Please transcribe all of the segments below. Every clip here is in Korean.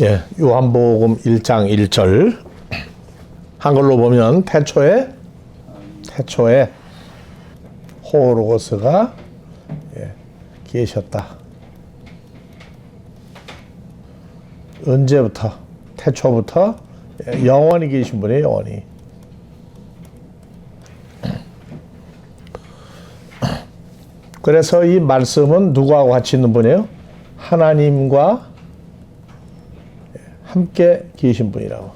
예, 요한복음 1장 1절 한글로 보면 태초에 호로고스가 계셨다. 언제부터? 태초부터 영원히 계신 분이에요. 영원히. 그래서 이 말씀은 누구하고 같이 있는 분이에요? 하나님과 함께 계신 분이라고.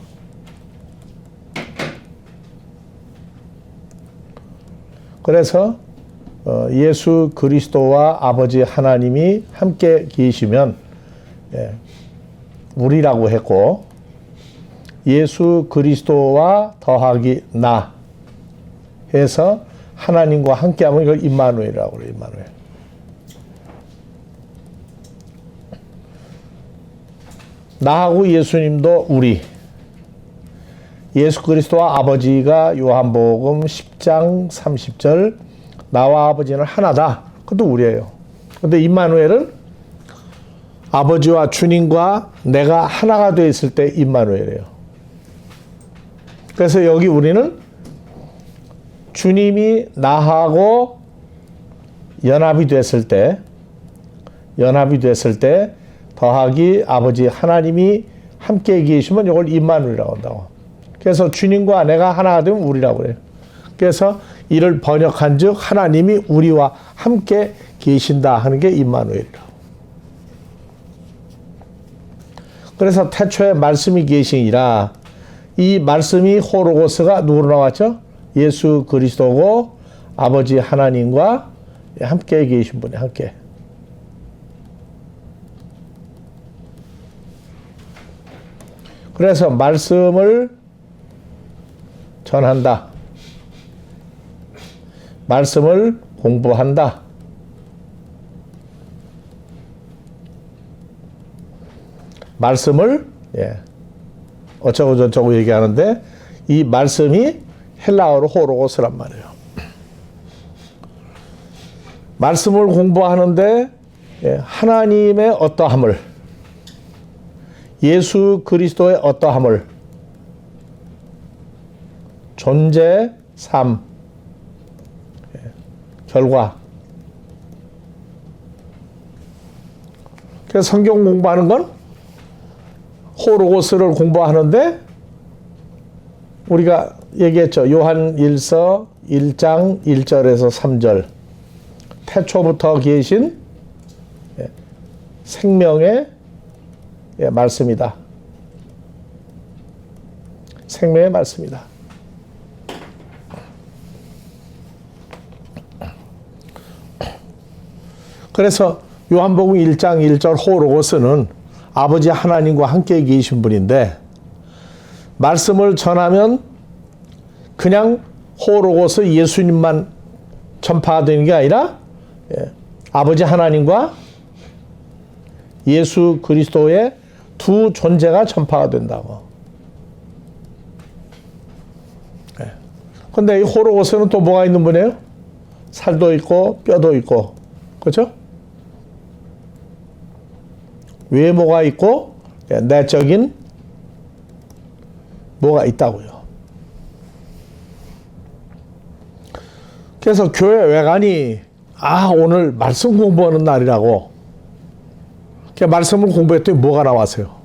그래서 예수 그리스도와 아버지 하나님이 함께 계시면 우리라고 했고, 예수 그리스도와 더하기 나 해서 하나님과 함께하면 이걸 임마누엘이라고 그래요. 임마누엘. 나하고 예수님도 우리. 예수 그리스도와 아버지가 요한복음 10장 30절 나와 아버지는 하나다. 그것도 우리예요. 근데 임마누엘은 아버지와 주님과 내가 하나가 되어 있을 때 임마누엘이에요. 그래서 여기 우리는 주님이 나하고 연합이 됐을 때 더하기 아버지 하나님이 함께 계시면 이걸 임마누엘이라고 한다고. 그래서 주님과 내가 하나가 되면 우리라고 그래요. 그래서 이를 번역한 즉 하나님이 우리와 함께 계신다 하는 게 임마누엘이라고. 그래서 태초에 말씀이 계시니라. 이 말씀이 호로고스가 누구로 나왔죠? 예수 그리스도고 아버지 하나님과 함께 계신 분이 함께. 그래서 말씀을 전한다. 말씀을 공부한다. 말씀을 어쩌고 저쩌고 얘기하는데 이 말씀이 헬라어로 호로고스란 말이에요. 말씀을 공부하는데 하나님의 어떠함을, 예수 그리스도의 어떠함을, 존재, 삶, 결과. 그래서 성경 공부하는 건 호로고스를 공부하는데 우리가 얘기했죠. 요한 1서 1장 1절에서 3절. 태초부터 계신 생명의 말씀이다. 생명의 말씀이다. 그래서 요한복음 1장 1절 호로고스는 아버지 하나님과 함께 계신 분인데, 말씀을 전하면 그냥 호로고스 예수님만 전파되는 게 아니라 아버지 하나님과 예수 그리스도의 두 존재가 전파가 된다고. 근데 이 호로고스는 또 뭐가 있는 분이에요? 살도 있고 뼈도 있고, 그렇죠? 외모가 있고 내적인 뭐가 있다고요. 그래서 교회 외관이 오늘 말씀 공부하는 날이라고 말씀을 공부했더니 뭐가 나왔어요?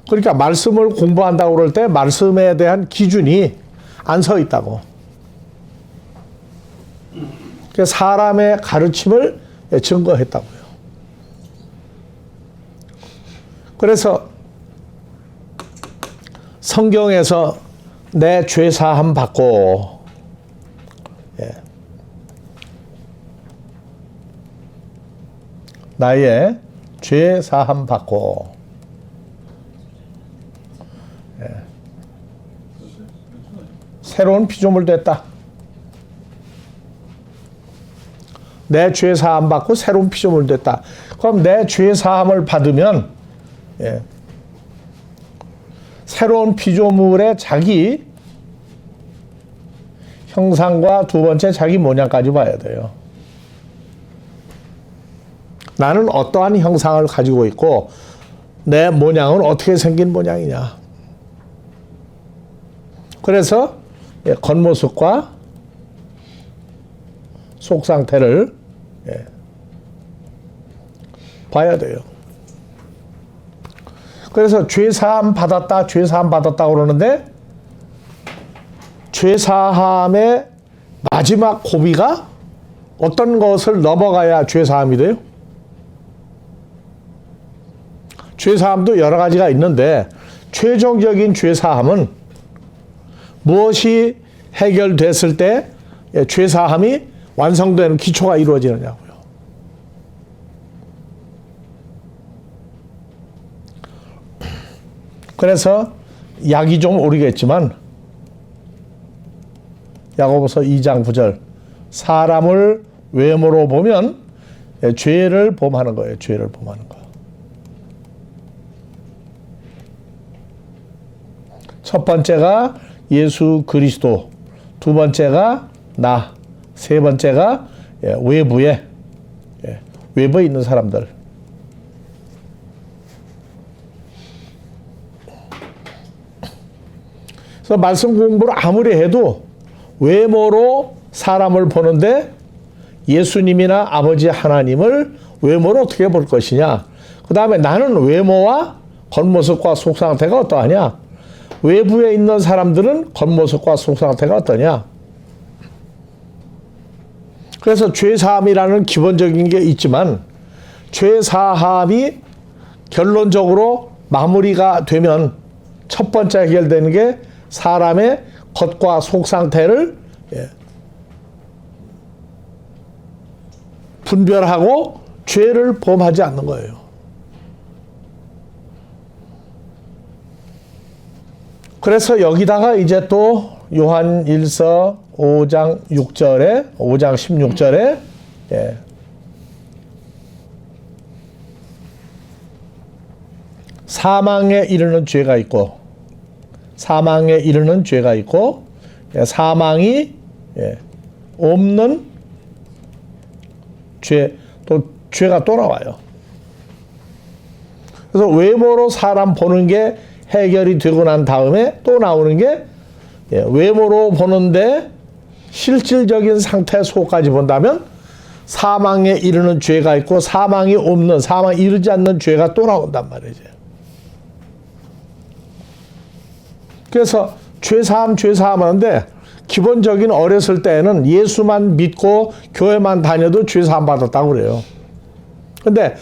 그러니까 말씀을 공부한다고 그럴 때 말씀에 대한 기준이 안 서 있다고. 그래서 사람의 가르침을 증거했다고요. 그래서 성경에서 내 죄 사함 받고 나의 죄 사함 받고 새로운 피조물 됐다. 내 죄 사함 받고 새로운 피조물 됐다. 그럼 내 죄 사함을 받으면 새로운 피조물의 자기 형상과 두 번째 자기 모양까지 봐야 돼요. 나는 어떠한 형상을 가지고 있고 내 모양은 어떻게 생긴 모양이냐. 그래서 겉모습과 속 상태를 봐야 돼요. 그래서 죄사함 받았다, 죄사함 받았다 그러는데 죄사함의 마지막 고비가 어떤 것을 넘어가야 죄사함이 돼요? 죄사함도 여러 가지가 있는데 최종적인 죄사함은 무엇이 해결됐을 때 죄사함이 완성되는 기초가 이루어지느냐고요. 그래서 약이 좀 오르겠지만 야고보서 2장 9절 사람을 외모로 보면 죄를 범하는 거예요. 죄를 범하는 거. 첫 번째가 예수 그리스도, 두 번째가 나, 세 번째가 외부에 있는 사람들. 그래서 말씀 공부를 아무리 해도 외모로 사람을 보는데 예수님이나 아버지 하나님을 외모로 어떻게 볼 것이냐. 그 다음에 나는 외모와 겉모습과 속상태가 어떠하냐. 외부에 있는 사람들은 겉모습과 속상태가 어떠냐. 그래서 죄사함이라는 기본적인 게 있지만 죄사함이 결론적으로 마무리가 되면 첫 번째 해결되는 게 사람의 겉과 속 상태를 분별하고 죄를 범하지 않는 거예요. 그래서 여기다가 이제 또 요한 1서 5장 16절에 사망에 이르는 죄가 있고 사망에 이르는 죄가 있고 사망이 없는 또 죄가 또 나와요. 그래서 외모로 사람 보는 게 해결이 되고 난 다음에 또 나오는 게 외모로 보는데 실질적인 상태 속까지 본다면 사망에 이르는 죄가 있고 사망이 없는, 사망에 이르지 않는 죄가 또 나온단 말이죠. 그래서 죄사함 하는데 기본적인 어렸을 때는 예수만 믿고 교회만 다녀도 죄사함 받았다고 그래요. 근데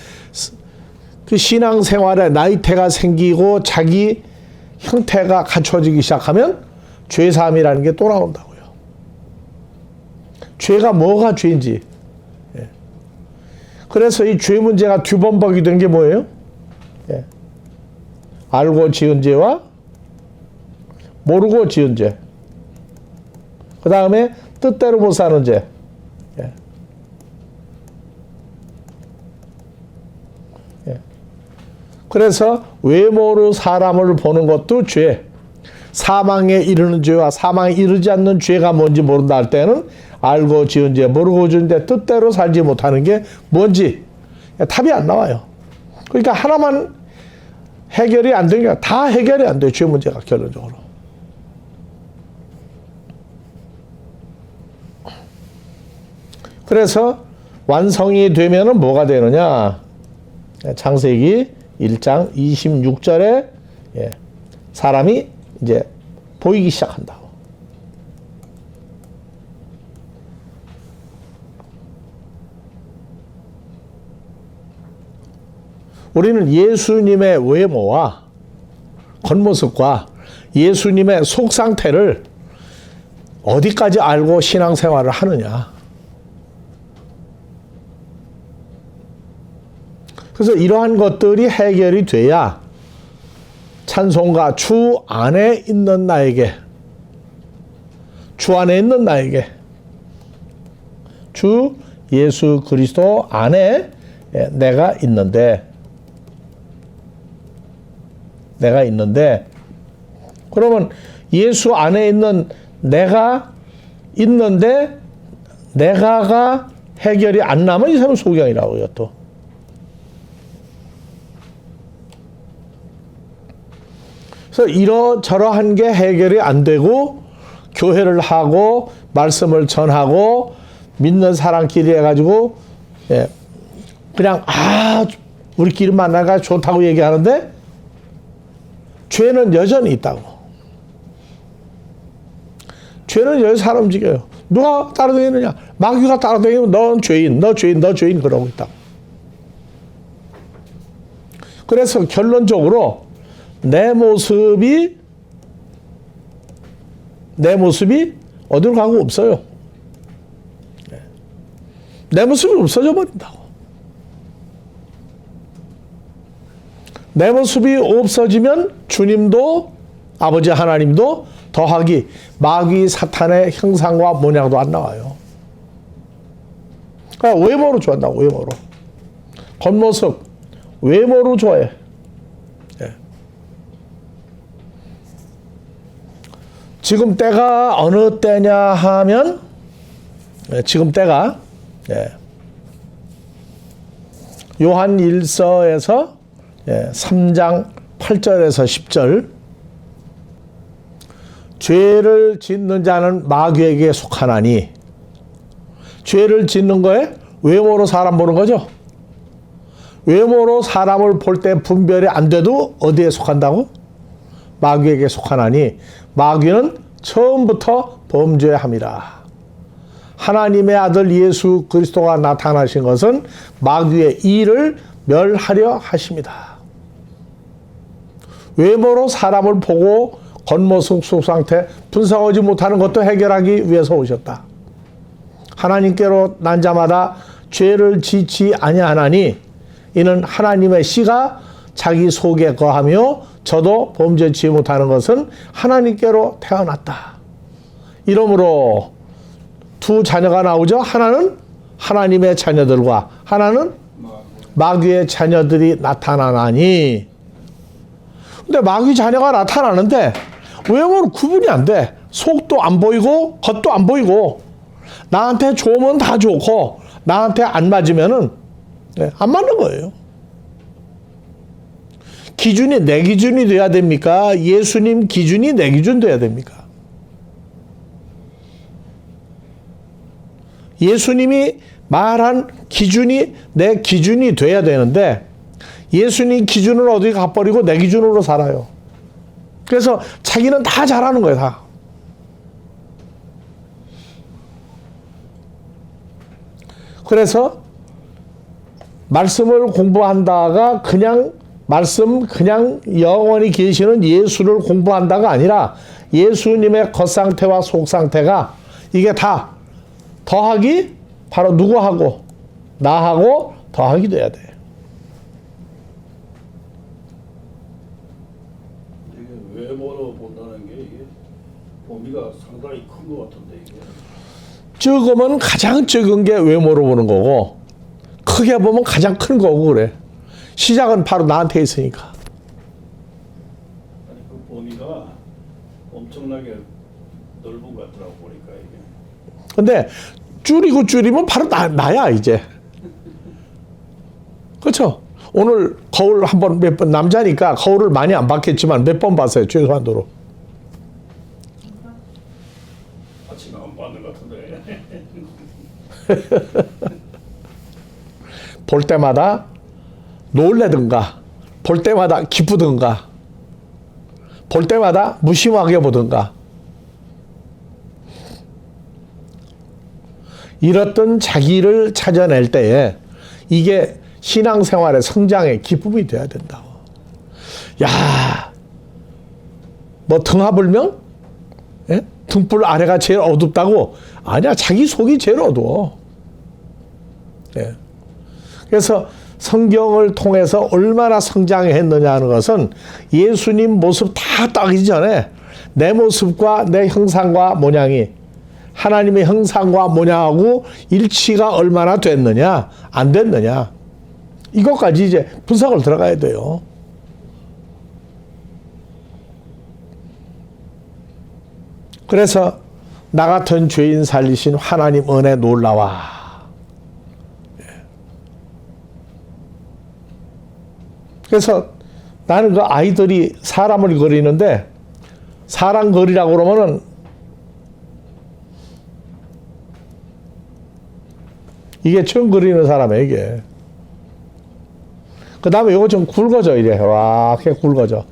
그 신앙생활에 나이테가 생기고 자기 형태가 갖춰지기 시작하면 죄사함이라는 게 또 나온다고요. 죄가 뭐가 죄인지. 그래서 이 죄 문제가 뒤범벅이 된 게 뭐예요? 알고 지은 죄와 모르고 지은 죄. 그 다음에 뜻대로 못 사는 죄. 그래서 외모로 사람을 보는 것도 죄. 사망에 이르는 죄와 사망에 이르지 않는 죄가 뭔지 모른다 할 때는 알고 지은 죄, 모르고 지은 죄, 뜻대로 살지 못하는 게 뭔지 답이 안 나와요. 그러니까 하나만 해결이 안 되니까 다 해결이 안 돼요. 죄 문제가 결론적으로. 그래서 완성이 되면은 뭐가 되느냐? 창세기 1장 26절에 사람이 이제 보이기 시작한다. 우리는 예수님의 외모와 겉모습과 예수님의 속 상태를 어디까지 알고 신앙생활을 하느냐. 그래서 이러한 것들이 해결이 돼야 찬송가 주 안에 있는 나에게, 주 안에 있는 나에게, 주 예수 그리스도 안에 내가 있는데 그러면 예수 안에 있는 내가 있는데 내가가 해결이 안 나면 이 사람은 소경이라고요. 또 그래서 이러저러한 게 해결이 안 되고 교회를 하고 말씀을 전하고 믿는 사람끼리 해가지고 그냥 우리끼리 만나가 좋다고 얘기하는데 죄는 여전히 있다고. 죄는 여전히 사람 움직여요. 누가 따라다니느냐? 마귀가 따라다니면 넌 죄인, 너 죄인, 너 죄인 그러고 있다고. 그래서 결론적으로 내 모습이 어디로 가고 없어요. 내 모습이 없어져 버린다고. 내 모습이 없어지면 주님도 아버지 하나님도 더하기 마귀 사탄의 형상과 모양도 안 나와요. 그러니까 외모로 좋아한다고. 외모로. 겉모습 외모로 좋아해. 지금 때가 어느 때냐 하면 지금 때가 요한 1서에서 3장 8절에서 10절 죄를 짓는 자는 마귀에게 속하나니 죄를 짓는 거에 외모로 사람 보는 거죠. 외모로 사람을 볼 때 분별이 안 돼도 어디에 속한다고? 마귀에게 속하나니 마귀는 처음부터 범죄함이라. 하나님의 아들 예수 그리스도가 나타나신 것은 마귀의 일을 멸하려 하십니다. 외모로 사람을 보고 겉모습 속상태 분석하지 못하는 것도 해결하기 위해서 오셨다. 하나님께로 난 자마다 죄를 짓지 아니하나니 이는 하나님의 씨가 자기 속에 거하며 저도 범죄치 못하는 것은 하나님께로 태어났다. 이러므로 두 자녀가 나오죠. 하나는 하나님의 자녀들과 하나는 마귀의 자녀들이 나타나나니. 근데 마귀 자녀가 나타나는데 외모는 구분이 안 돼. 속도 안 보이고 겉도 안 보이고 나한테 좋으면 다 좋고 나한테 안 맞으면은 안 맞는 거예요. 기준이 내 기준이 돼야 됩니까? 예수님 기준이 내 기준 돼야 됩니까? 예수님이 말한 기준이 내 기준이 돼야 되는데 예수님 기준을 어디 가버리고 내 기준으로 살아요. 그래서 자기는 다 잘하는 거예요. 다. 그래서 말씀을 공부한다가 그냥 말씀 그냥 영원히 계시는 예수를 공부한다가 아니라 예수님의 겉상태와 속상태가 이게 다 더하기 바로 누구하고 나하고 더하기 돼야 돼. 이게 외모로 본다는 게 이게 범위가 상당히 큰 것 같은데 이게. 적으면 가장 적은 게 외모로 보는 거고 크게 보면 가장 큰 거고 그래. 시작은 바로 나한테 있으니까. 아니 그 범위가 엄청나게 넓은 것 같더라고 보니까 이게. 근데 줄이면 바로 나야 이제. 그렇죠? 오늘 거울 한번 몇 번 남자니까 거울을 많이 안 봤겠지만 몇 번 봤어요. 최소한도로. 아침에 안 봤는 것 같은데. 볼 때마다 놀래든가 볼 때마다 기쁘든가 볼 때마다 무심하게 보든가 이렇던 자기를 찾아낼 때에 이게 신앙생활의 성장의 기쁨이 돼야 된다고. 야, 뭐 등하불명? 예? 등불 아래가 제일 어둡다고? 아니야, 자기 속이 제일 어두워. 예. 그래서 성경을 통해서 얼마나 성장했느냐 하는 것은 예수님 모습 다 따기 전에 내 모습과 내 형상과 모양이 하나님의 형상과 모양하고 일치가 얼마나 됐느냐 안 됐느냐 이것까지 이제 분석을 들어가야 돼요. 그래서 나 같은 죄인 살리신 하나님 은혜 놀라와. 그래서 나는 그 아이들이 사람을 그리는데 사람 그리라고 그러면은 이게 처음 그리는 사람이에요, 이게. 그 다음에 이거 좀 굵어져, 이래. 와, 이렇게 굵어져.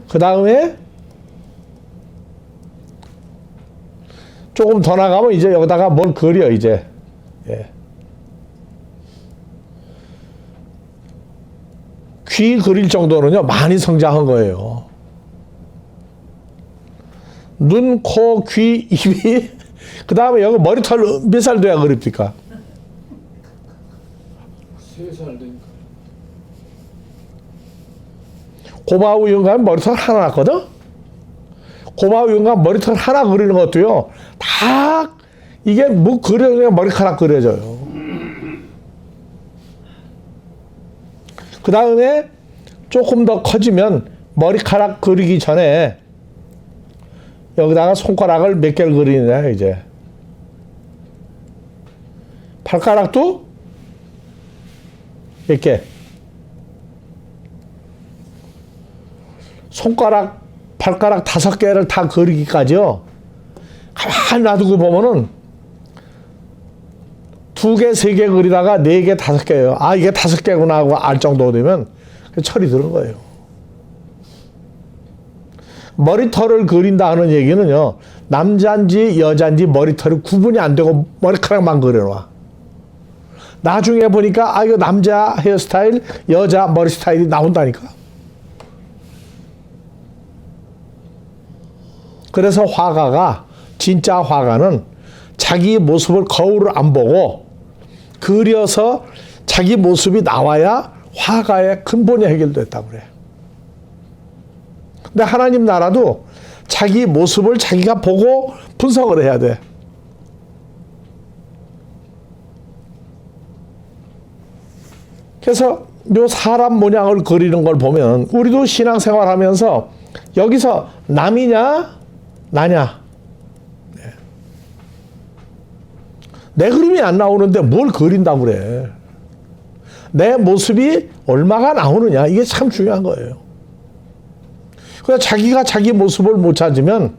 그 다음에 조금 더 나가면 이제 여기다가 뭘 그려, 이제. 예. 귀 그릴 정도는요, 많이 성장한 거예요. 눈, 코, 귀, 입이, 그 다음에 여기 머리털 몇 살 돼야 그립니까? 3살 되니까. 고마우 영감 머리털 하나 났거든? 고마우 영감 머리털 하나 그리는 것도요, 다 이게 뭐 그려야 머리카락 그려져요. 그 다음에 조금 더 커지면 머리카락 그리기 전에 여기다가 손가락을 몇 개를 그리느냐, 이제. 발가락도 몇 개. 손가락, 발가락 5개를 다 그리기까지요. 가만히 놔두고 보면은 2개, 3개 그리다가 4개, 5개예요. 아, 이게 5개구나 하고 알 정도 되면 철이 드는 거예요. 머리털을 그린다 하는 얘기는요, 남자인지 여자인지 머리털이 구분이 안 되고 머리카락만 그려놔. 나중에 보니까 아, 이거 남자 헤어스타일, 여자 머리 스타일이 나온다니까. 그래서 화가가, 진짜 화가는 자기 모습을 거울을 안 보고 그려서 자기 모습이 나와야 화가의 근본이 해결됐다고 그래. 근데 하나님 나라도 자기 모습을 자기가 보고 분석을 해야 돼. 그래서 요 사람 모양을 그리는 걸 보면 우리도 신앙생활 하면서 여기서 남이냐 나냐, 내 그림이 안 나오는데 뭘 그린다고 그래. 내 모습이 얼마가 나오느냐, 이게 참 중요한 거예요. 그래서 자기가 자기 모습을 못 찾으면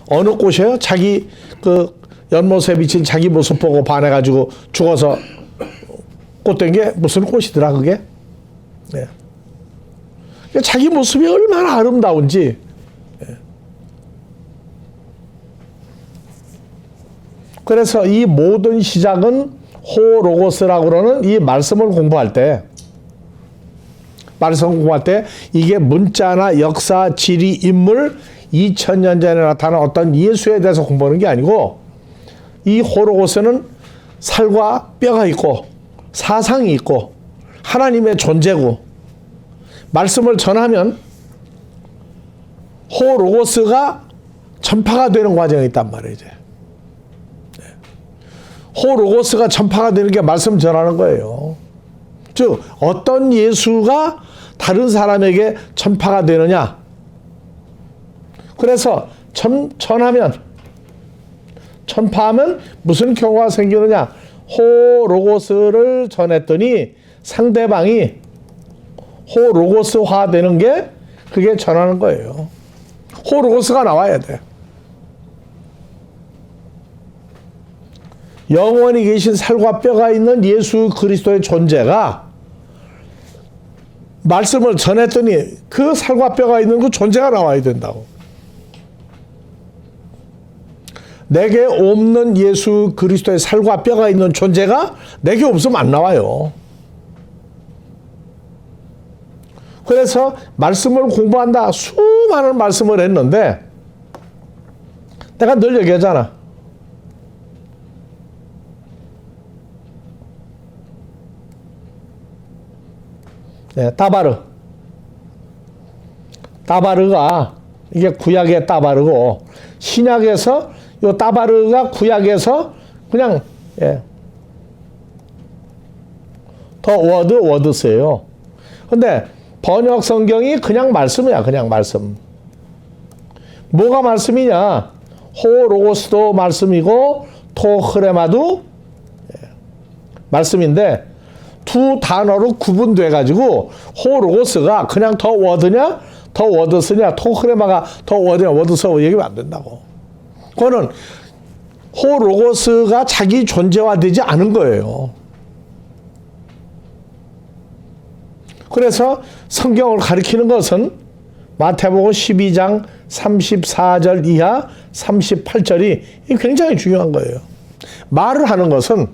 어느 꽃이에요? 자기 그 연못에 비친 자기 모습 보고 반해가지고 죽어서 꽃된 게 무슨 꽃이더라 그게? 네. 자기 모습이 얼마나 아름다운지. 네. 그래서 이 모든 시작은 호로고스라고 그러는 이 말씀을 공부할 때, 말씀 공부할 때 이게 문자나 역사, 지리, 인물, 2000년 전에 나타난 어떤 예수에 대해서 공부하는 게 아니고, 이 호로고스는 살과 뼈가 있고 사상이 있고 하나님의 존재고, 말씀을 전하면 호로고스가 전파가 되는 과정이 있단 말이에요. 이제. 호로고스가 전파가 되는 게 말씀 전하는 거예요. 즉 어떤 예수가 다른 사람에게 전파가 되느냐. 그래서 전파하면 무슨 경우가 생기느냐. 호로고스를 전했더니 상대방이 호로고스화 되는 게 그게 전하는 거예요. 호로고스가 나와야 돼. 영원히 계신 살과 뼈가 있는 예수 그리스도의 존재가 말씀을 전했더니 그 살과 뼈가 있는 그 존재가 나와야 된다고. 내게 없는 예수 그리스도의 살과 뼈가 있는 존재가 내게 없으면 안 나와요. 그래서 말씀을 공부한다. 수많은 말씀을 했는데 내가 늘 얘기하잖아. 네, 따바르가 이게 구약의 따바르고 신약에서 요 따바르가 구약에서 그냥 더 워드스예요. 근데 번역 성경이 그냥 말씀이야. 그냥 말씀. 뭐가 말씀이냐? 호로고스도 말씀이고 토흐레마도 말씀인데 두 단어로 구분돼 가지고 호로고스가 그냥 더 워드냐 더 워드스냐 토크레마가 더 워드냐 워드스 얘기하면 안 된다고. 그거는 호로고스가 자기 존재화되지 않은 거예요. 그래서 성경을 가리키는 것은 마태복음 12장 34절 이하 38절이 굉장히 중요한 거예요. 말을 하는 것은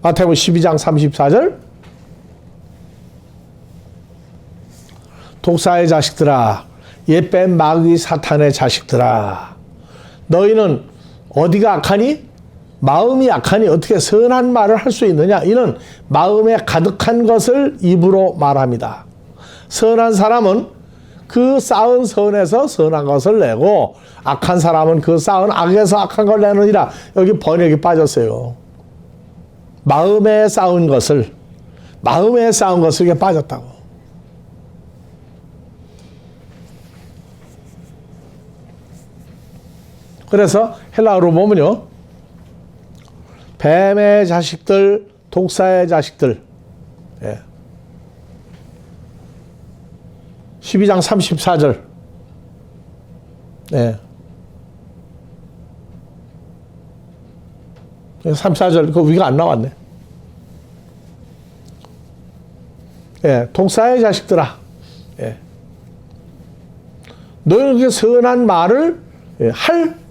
마태복음 12장 34절 독사의 자식들아 옛뱀 마귀 사탄의 자식들아 너희는 어디가 악하니? 마음이 악하니 어떻게 선한 말을 할 수 있느냐? 이는 마음에 가득한 것을 입으로 말합니다. 선한 사람은 그 쌓은 선에서 선한 것을 내고 악한 사람은 그 쌓은 악에서 악한 걸 내느니라. 여기 번역이 빠졌어요. 마음에 쌓은 것을 이게 빠졌다고. 그래서 헬라어로 보면요. 뱀의 자식들, 독사의 자식들. 예. 12장 34절. 예. 34절, 그 위가 안 나왔네. 예. 독사의 자식들아. 예. 너희는 그렇게 선한 말을 할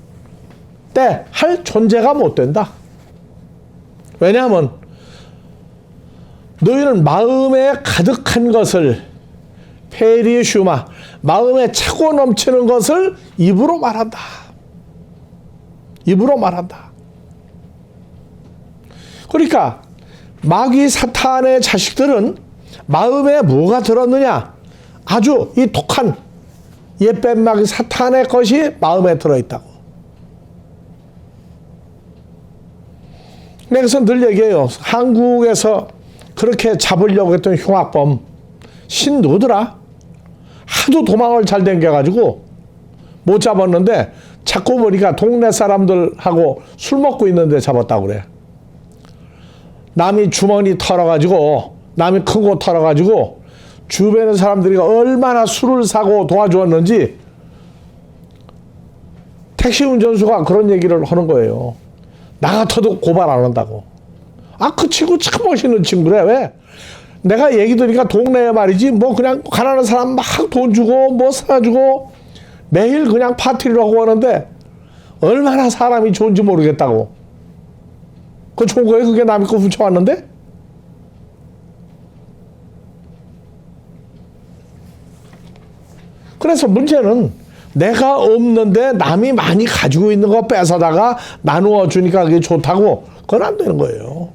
존재가 못 된다. 왜냐하면 너희는 마음에 가득한 것을 페리슈마 마음에 차고 넘치는 것을 입으로 말한다. 입으로 말한다. 그러니까 마귀 사탄의 자식들은 마음에 뭐가 들었느냐? 아주 이 독한 옛뱀 마귀 사탄의 것이 마음에 들어있다고. 그래서 늘 얘기해요. 한국에서 그렇게 잡으려고 했던 흉악범 신 누구더라? 하도 도망을 잘 댕겨가지고 못 잡았는데 자꾸 보니까 동네 사람들하고 술 먹고 있는데 잡았다고 그래. 남이 주머니 털어가지고 남이 큰 거 털어가지고 주변의 사람들이 얼마나 술을 사고 도와주었는지 택시 운전수가 그런 얘기를 하는 거예요. 나 같아도 고발 안 한다고. 아, 그 친구 참 멋있는 친구래. 왜? 내가 얘기 들으니까 동네에 말이지 뭐 그냥 가난한 사람 막 돈 주고 뭐 사주고 매일 그냥 파티를 하고 하는데 얼마나 사람이 좋은지 모르겠다고. 그 좋은 거예요? 그게 남이 거 훔쳐왔는데? 그래서 문제는 내가 없는데 남이 많이 가지고 있는 거 뺏어다가 나누어 주니까 그게 좋다고. 그건 안 되는 거예요.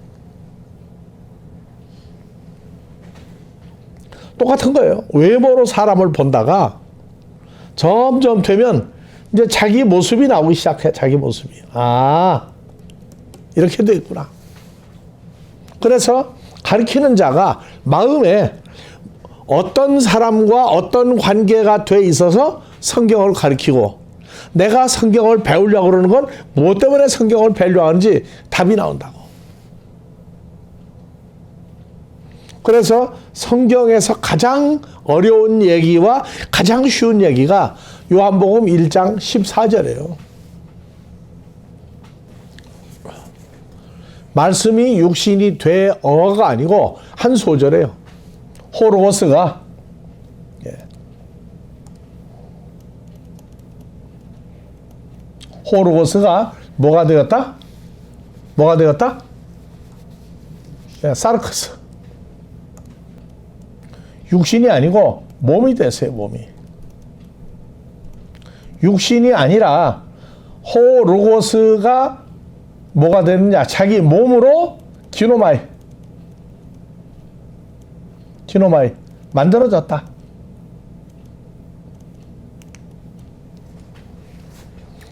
똑같은 거예요. 외모로 사람을 본다가 점점 되면 이제 자기 모습이 나오기 시작해. 자기 모습이. 아, 이렇게 돼 있구나. 그래서 가르치는 자가 마음에 어떤 사람과 어떤 관계가 돼 있어서 성경을 가르치고 내가 성경을 배우려고 그러는 건 무엇 때문에 성경을 배우려고 하는지 답이 나온다고. 그래서 성경에서 가장 어려운 얘기와 가장 쉬운 얘기가 요한복음 1장 14절이에요. 말씀이 육신이 되어가 아니고 한 소절이에요. 호로고스가 호로고스가 뭐가 되었다? 뭐가 되었다? 사르크스. 육신이 아니고 몸이 됐어요. 몸이. 육신이 아니라 호로고스가 뭐가 되느냐? 자기 몸으로 기노마이 만들어졌다.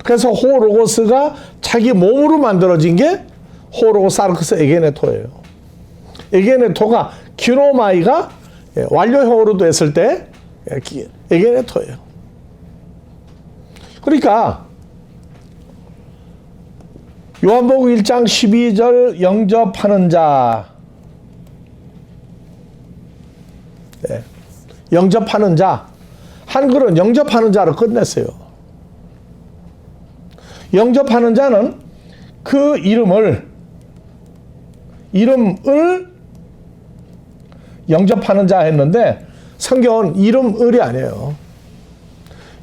그래서 호로고스가 자기 몸으로 만들어진 게 호로고스 사르크스 에게네토예요. 에게네토가 기노마이가 완료형으로 됐을 때 에게네토예요. 그러니까 요한복음 1장 12절 영접하는 자. 네. 영접하는 자. 한글은 영접하는 자로 끝냈어요. 영접하는 자는 그 이름을 영접하는 자 했는데 성경은 이름을이 아니에요.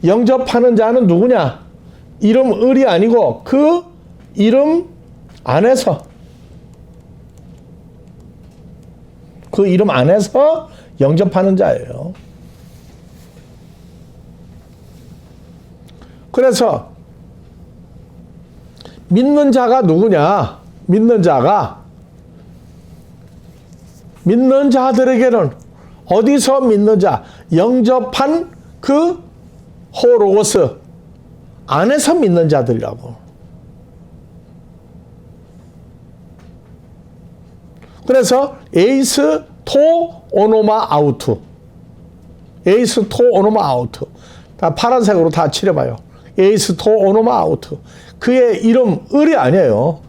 영접하는 자는 누구냐? 이름을이 아니고 그 이름 안에서 그 이름 안에서 영접하는 자예요. 그래서 믿는 자가 누구냐? 믿는 자들에게는 어디서 믿는 자? 영접한 그 호로고스 안에서 믿는 자들이라고. 그래서 에이스 토 오노마 아우트. 에이스 토 오노마 아우트. 다 파란색으로 다 칠해봐요. 에이스 토 오노마 아우트. 그의 이름 을이 아니에요.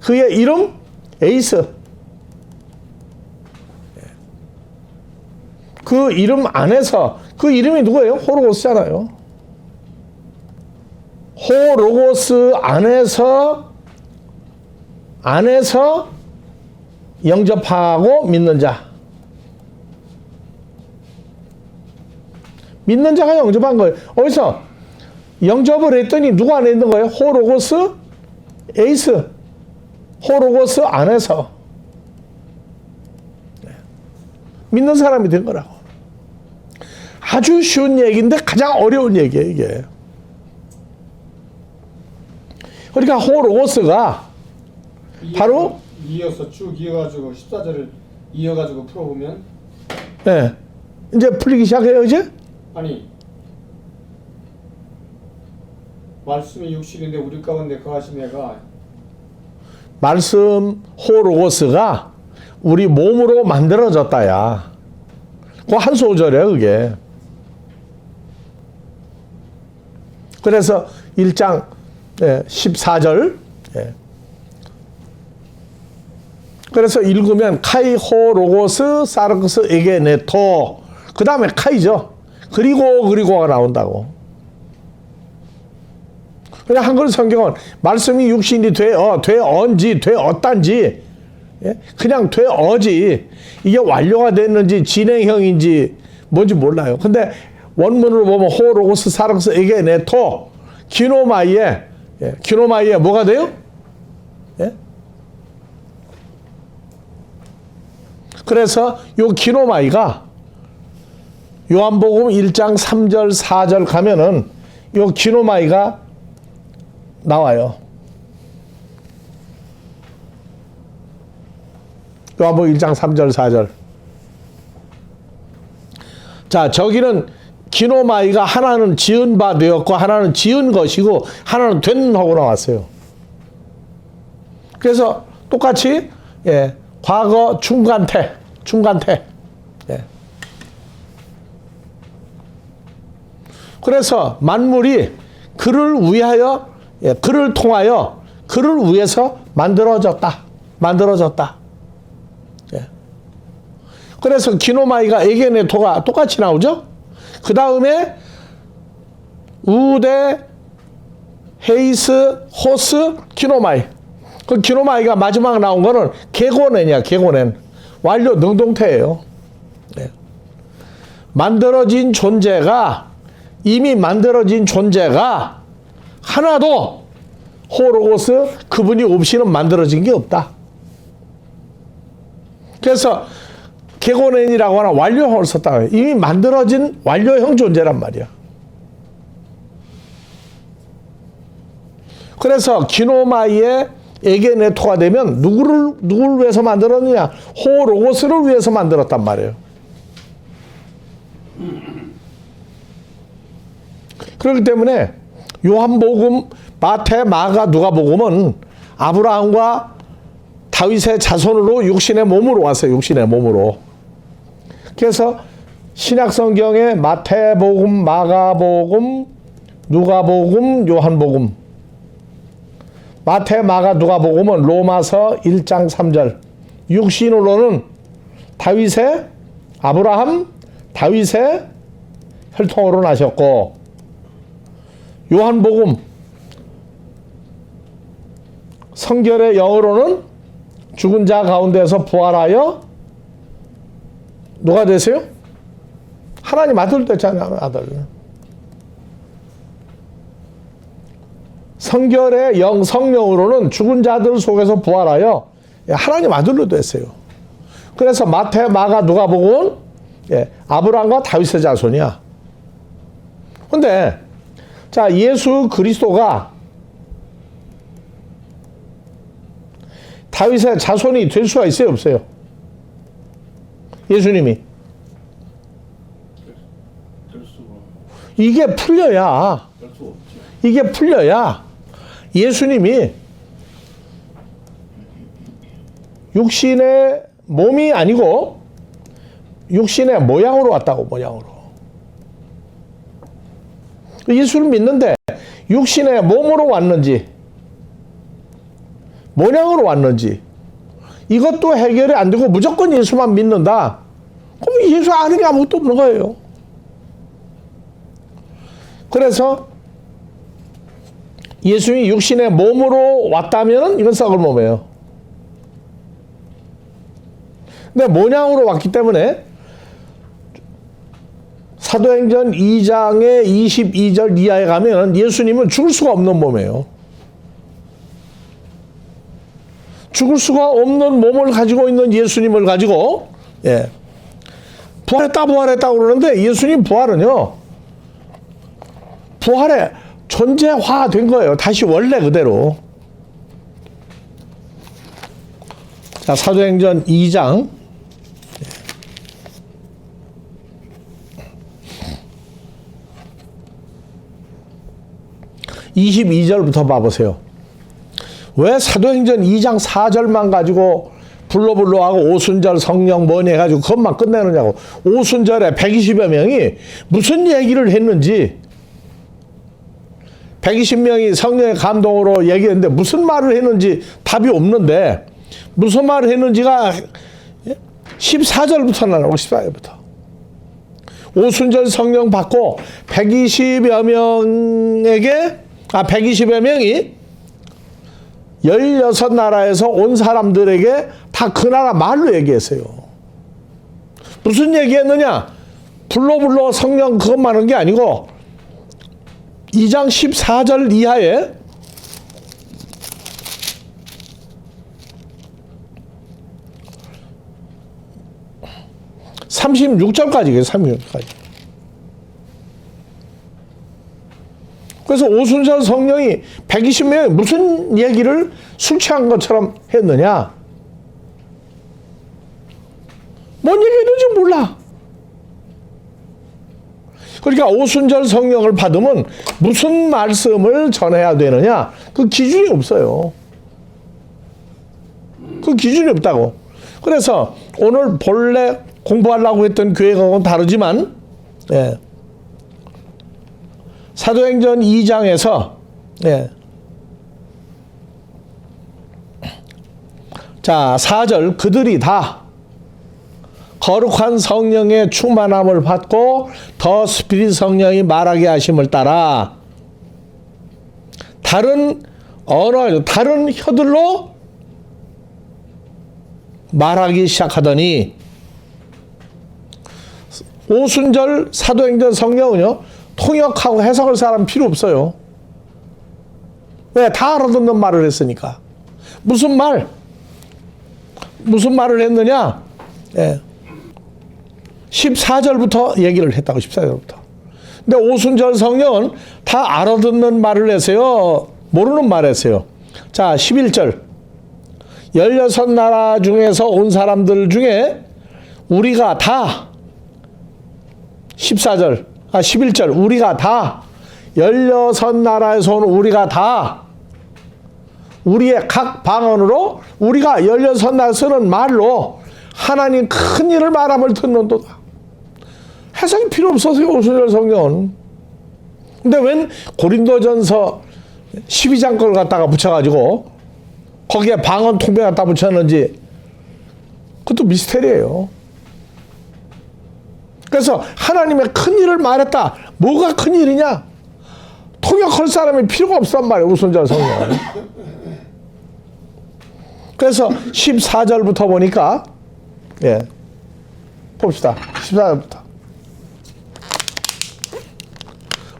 그의 이름 에이스. 그 이름 안에서 그 이름이 누구예요? 호로고스잖아요. 호로고스 안에서 영접하고 믿는 자. 믿는 자가 영접한 거예요. 어디서? 영접을 했더니 누구 안에 있는 거예요? 호로고스 에이스. 호로고스 안에서. 믿는 사람이 된 거라고. 아주 쉬운 얘기인데 가장 어려운 얘기예요, 이게. 그러니까 호로고스가 바로 이어서 쭉 이어가지고 14절을 이어가지고 풀어보면 네. 이제 풀리기 시작해요, 이제? 아니 말씀이 육신인데 우리 가운데 거하신 애가 말씀 호로고스가 우리 몸으로 만들어졌다야. 그 한 소절이에요, 그게. 그래서 1장 14절. 그래서 읽으면 카이 호로고스 사르크스 에게네토. 그 다음에 카이죠. 그리고가 나온다고. 그냥 한글 성경은 말씀이 육신이 되어온지 되었단지 그냥 되어지 이게 완료가 됐는지 진행형인지 뭔지 몰라요. 근데 원문으로 보면 호로고스 사르크스 에게네토 기노마이에 뭐가 돼요? 예? 그래서 요 기노마이가 요한복음 1장 3절 4절 가면은 요 기노마이가 나와요. 요한복음 1장 3절 4절. 자, 저기는 기노마이가 하나는 지은 바 되었고 하나는 지은 것이고 하나는 된 하고 나왔어요. 그래서 똑같이 과거 중간태. 그래서 만물이 그를 위하여 그를 통하여 그를 위해서 만들어졌다. 그래서 기노마이가 에게네토가 똑같이 나오죠. 그 다음에 우데 헤이스 호스 기노마이. 그 기노마이가 마지막 나온 거는 개고넨이야. 완료 능동태예요. 이미 만들어진 존재가 하나도 호로고스 그분이 없이는 만들어진 게 없다. 그래서 개고넨이라고 하는 완료형을 썼다. 이미 만들어진 완료형 존재란 말이야. 그래서 기노마이의 에게네토가 되면 누구를 위해서 만들었느냐? 호로고스를 위해서 만들었단 말이에요. 그렇기 때문에 요한복음, 마태, 마가, 누가복음은 아브라함과 다윗의 자손으로 육신의 몸으로 왔어요. 육신의 몸으로. 그래서 신약성경에 마태복음, 마가복음, 누가복음, 요한복음. 마태, 마가, 누가복음은 로마서 1장 3절. 육신으로는 다윗의 아브라함, 다윗의 혈통으로 나셨고, 요한복음 성결의 영으로는 죽은 자 가운데서 부활하여 누가 되세요? 하나님 아들 됐잖아요. 아들. 성결의 영, 성령으로는 죽은 자들 속에서 부활하여 하나님 아들로 됐어요. 그래서 마태, 마가, 누가복음은 아브라함과 다윗의 자손이야. 근데 자, 예수 그리스도가 다윗의 자손이 될 수가 있어요, 없어요? 예수님이. 될 수가 이게 풀려야, 될 수 없지. 이게 풀려야 예수님이 육신의 몸이 아니고 육신의 모양으로 왔다고, 모양으로. 예수를 믿는데 육신의 몸으로 왔는지 모양으로 왔는지 이것도 해결이 안 되고 무조건 예수만 믿는다. 그럼 예수 아는 게 아무것도 없는 거예요. 그래서 예수님이 육신의 몸으로 왔다면 이건 썩을 몸이에요. 근데 모양으로 왔기 때문에 사도행전 2장의 22절 이하에 가면 예수님은 죽을 수가 없는 몸이에요. 죽을 수가 없는 몸을 가지고 있는 예수님을 가지고 부활했다 그러는데 예수님 부활은요, 부활에 존재화된 거예요. 다시 원래 그대로. 자, 사도행전 2장 22절부터 봐보세요. 왜 사도행전 2장 4절만 가지고 불로불로하고 오순절 성령 뭐니 해가지고 그것만 끝내느냐고. 오순절에 120여 명이 무슨 얘기를 했는지, 120명이 성령의 감동으로 얘기했는데 무슨 말을 했는지 답이 없는데, 무슨 말을 했는지가 14절부터 나오고 14절부터. 오순절 성령 받고 120여 명이 16나라에서 온 사람들에게 다 그 나라 말로 얘기했어요. 무슨 얘기했느냐? 불로 성령 그것만 한 게 아니고 2장 14절 이하에 (36절까지) 36절까지. 그래서 오순절 성령이 120명이 무슨 얘기를 술 취한 것처럼 했느냐? 뭔 얘기했는지 몰라. 그러니까 오순절 성령을 받으면 무슨 말씀을 전해야 되느냐? 그 기준이 없어요. 그 기준이 없다고. 그래서 오늘 본래 공부하려고 했던 교회하고는 다르지만, 사도행전 2장에서 자 4절, 그들이 다 거룩한 성령의 충만함을 받고 더 스피릿 성령이 말하게 하심을 따라 다른 언어, 다른 혀들로 말하기 시작하더니, 오순절 사도행전 성령은요, 통역하고 해석할 사람 필요 없어요. 왜? 다 알아듣는 말을 했으니까. 무슨 말을 했느냐? 14절부터 얘기를 했다고, 14절부터. 근데 오순절 성령은 다 알아듣는 말을 했어요? 모르는 말을 했어요? 자, 11절. 16나라 중에서 온 사람들 중에 우리가 다 11절. 우리가 다 16나라에서 온 우리가 다 우리의 각 방언으로 우리가 16나라 쓰는 말로 하나님 큰 일을 말함을 듣는도다. 해석이 필요 없어서요, 오순절 성경은. 근데 웬 고린도전서 12장 걸 갖다가 붙여가지고 거기에 방언 통배 갖다 붙였는지 그것도 미스테리예요. 그래서 하나님의 큰 일을 말했다. 뭐가 큰 일이냐? 통역할 사람이 필요가 없단 말이에요. 우선자 성령. 그래서 14절부터 보니까 봅시다. 14절부터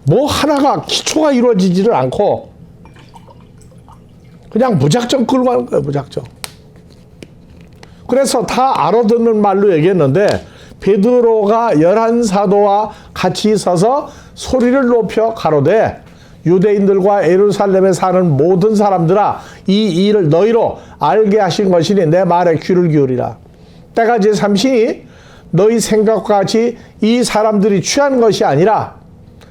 뭐 하나가 기초가 이루어지지를 않고 그냥 무작정 끌고 가는 거예요. 무작정. 그래서 다 알아듣는 말로 얘기했는데 베드로가 11사도와 같이 서서 소리를 높여 가로되 유대인들과 예루살렘에 사는 모든 사람들아 이 일을 너희로 알게 하신 것이니 내 말에 귀를 기울이라. 때가 이제 삼시니 너희 생각과 같이 이 사람들이 취한 것이 아니라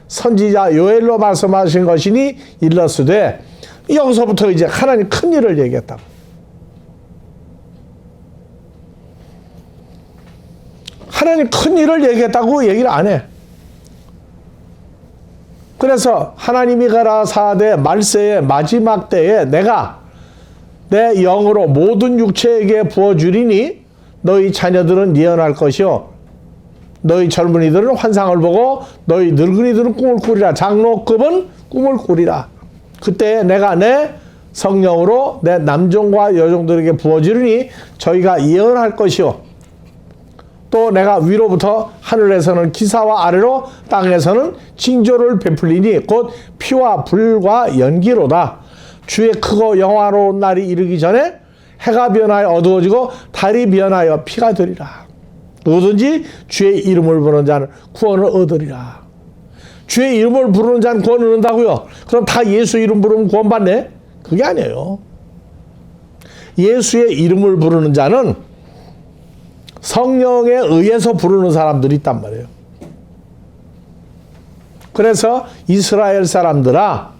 선지자 요엘로 말씀하신 것이니 일렀으되 여기서부터 이제 하나님 큰 일을 얘기했다고. 하나님 큰 일을 얘기했다고 얘기를 안 해. 그래서 하나님이 가라사대 말세의 마지막 때에 내가 내 영으로 모든 육체에게 부어주리니 너희 자녀들은 예언할 것이요 너희 젊은이들은 환상을 보고 너희 늙은이들은 꿈을 꾸리라. 장로급은 꿈을 꾸리라. 그때 내가 내 성령으로 내 남종과 여종들에게 부어주리니 저희가 예언할 것이요 또 내가 위로부터 하늘에서는 기사와 아래로 땅에서는 징조를 베풀리니 곧 피와 불과 연기로다. 주의 크고 영화로운 날이 이르기 전에 해가 변하여 어두워지고 달이 변하여 피가 되리라. 누구든지 주의 이름을 부르는 자는 구원을 얻으리라. 주의 이름을 부르는 자는 구원을 얻는다고요? 그럼 다 예수 이름 부르면 구원받네? 그게 아니에요. 예수의 이름을 부르는 자는 성령에 의해서 부르는 사람들이 있단 말이에요. 그래서 이스라엘 사람들아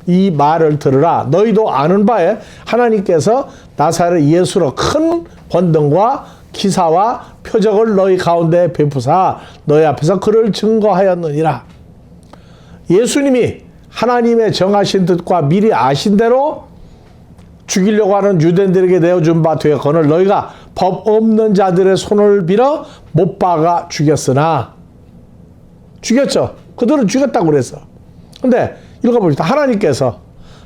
이 말을 들으라. 너희도 아는 바에 하나님께서 나사렛 예수로 큰 권능과 기사와 표적을 너희 가운데 베푸사 너희 앞에서 그를 증거하였느니라. 예수님이 하나님의 정하신 뜻과 미리 아신 대로 죽이려고 하는 유대인들에게 내어준 바 되었거늘 너희가 법 없는 자들의 손을 빌어 못 박아 죽였으나 죽였죠. 그들은 죽였다고 그랬어. 근데 읽어봅시다. 하나님께서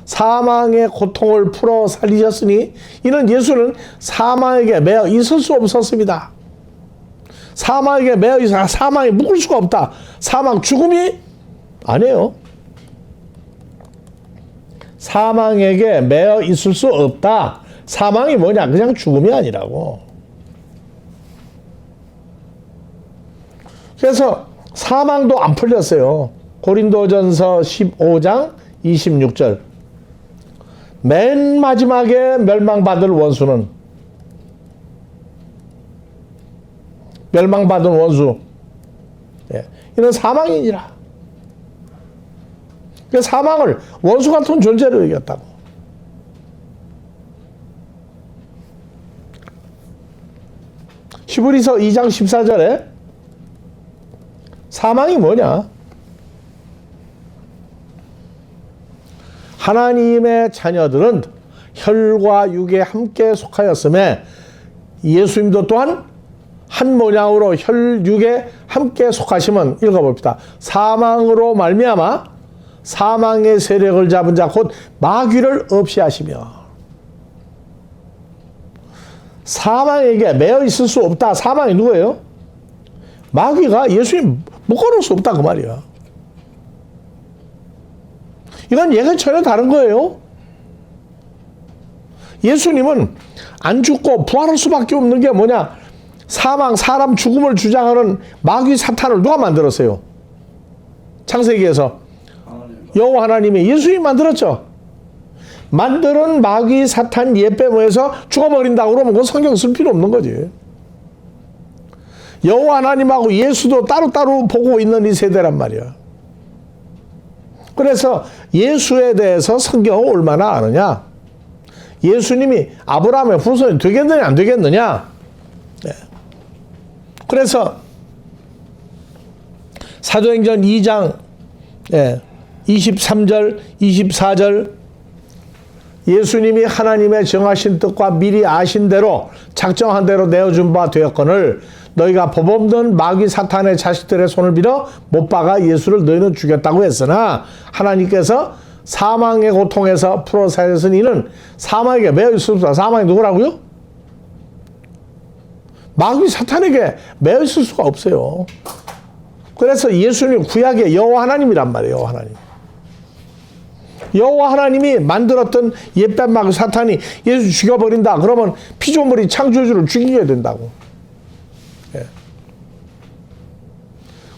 사망의 고통을 풀어 살리셨으니 이는 예수는 사망에게 매어 있을 수 없었습니다. 사망에게 매어 있어 사망에 묶을 수가 없다. 사망 죽음이 아니에요. 사망에게 매어 있을 수 없다. 사망이 뭐냐? 그냥 죽음이 아니라고. 그래서 사망도 안 풀렸어요. 고린도전서 15장 26절. 맨 마지막에 멸망받을 원수는 멸망받은 원수. 이는 사망이니라. 그 사망을 원수 같은 존재로 여겼다고. 히브리서 2장 14절에 사망이 뭐냐? 하나님의 자녀들은 혈과 육에 함께 속하였음에 예수님도 또한 한 모양으로 혈, 육에 함께 속하시면 읽어봅시다. 사망으로 말미암아 사망의 세력을 잡은 자 곧 마귀를 없이 하시며 사망에게 매어 있을 수 없다. 사망이 누구예요? 마귀가 예수님 묶어놓을 수 없다 그 말이야. 이건 얘가 전혀 다른 거예요. 예수님은 안 죽고 부활할 수밖에 없는 게 뭐냐? 사망, 사람 죽음을 주장하는 마귀 사탄을 누가 만들었어요? 창세기에서 여호와 하나님이 예수님 만들었죠. 만드는 마귀 사탄 예배 모여서 죽어버린다고 그러면 그건 성경 쓸 필요 없는 거지. 여호와 하나님하고 예수도 따로따로 보고 있는 이 세대란 말이야. 그래서 예수에 대해서 성경을 얼마나 아느냐? 예수님이 아브라함의 후손이 되겠느냐 안 되겠느냐? 네. 그래서 사도행전 2장 23절, 24절 예수님이 하나님의 정하신 뜻과 미리 아신 대로 작정한 대로 내어준 바 되었거늘 너희가 법 없는 마귀 사탄의 자식들의 손을 빌어 못 박아 예수를 너희는 죽였다고 했으나 하나님께서 사망의 고통에서 풀어 살렸은 이는 사망에게 매여 있을 수 없다. 사망이 누구라고요? 마귀 사탄에게 매여 있을 수가 없어요. 그래서 예수님 구약의 여호와 하나님이란 말이에요. 여호와 하나님. 여호와 하나님이 만들었던 옛뱀 마귀 사탄이 예수 죽여버린다. 그러면 피조물이 창조주를 죽이게 된다고. 예.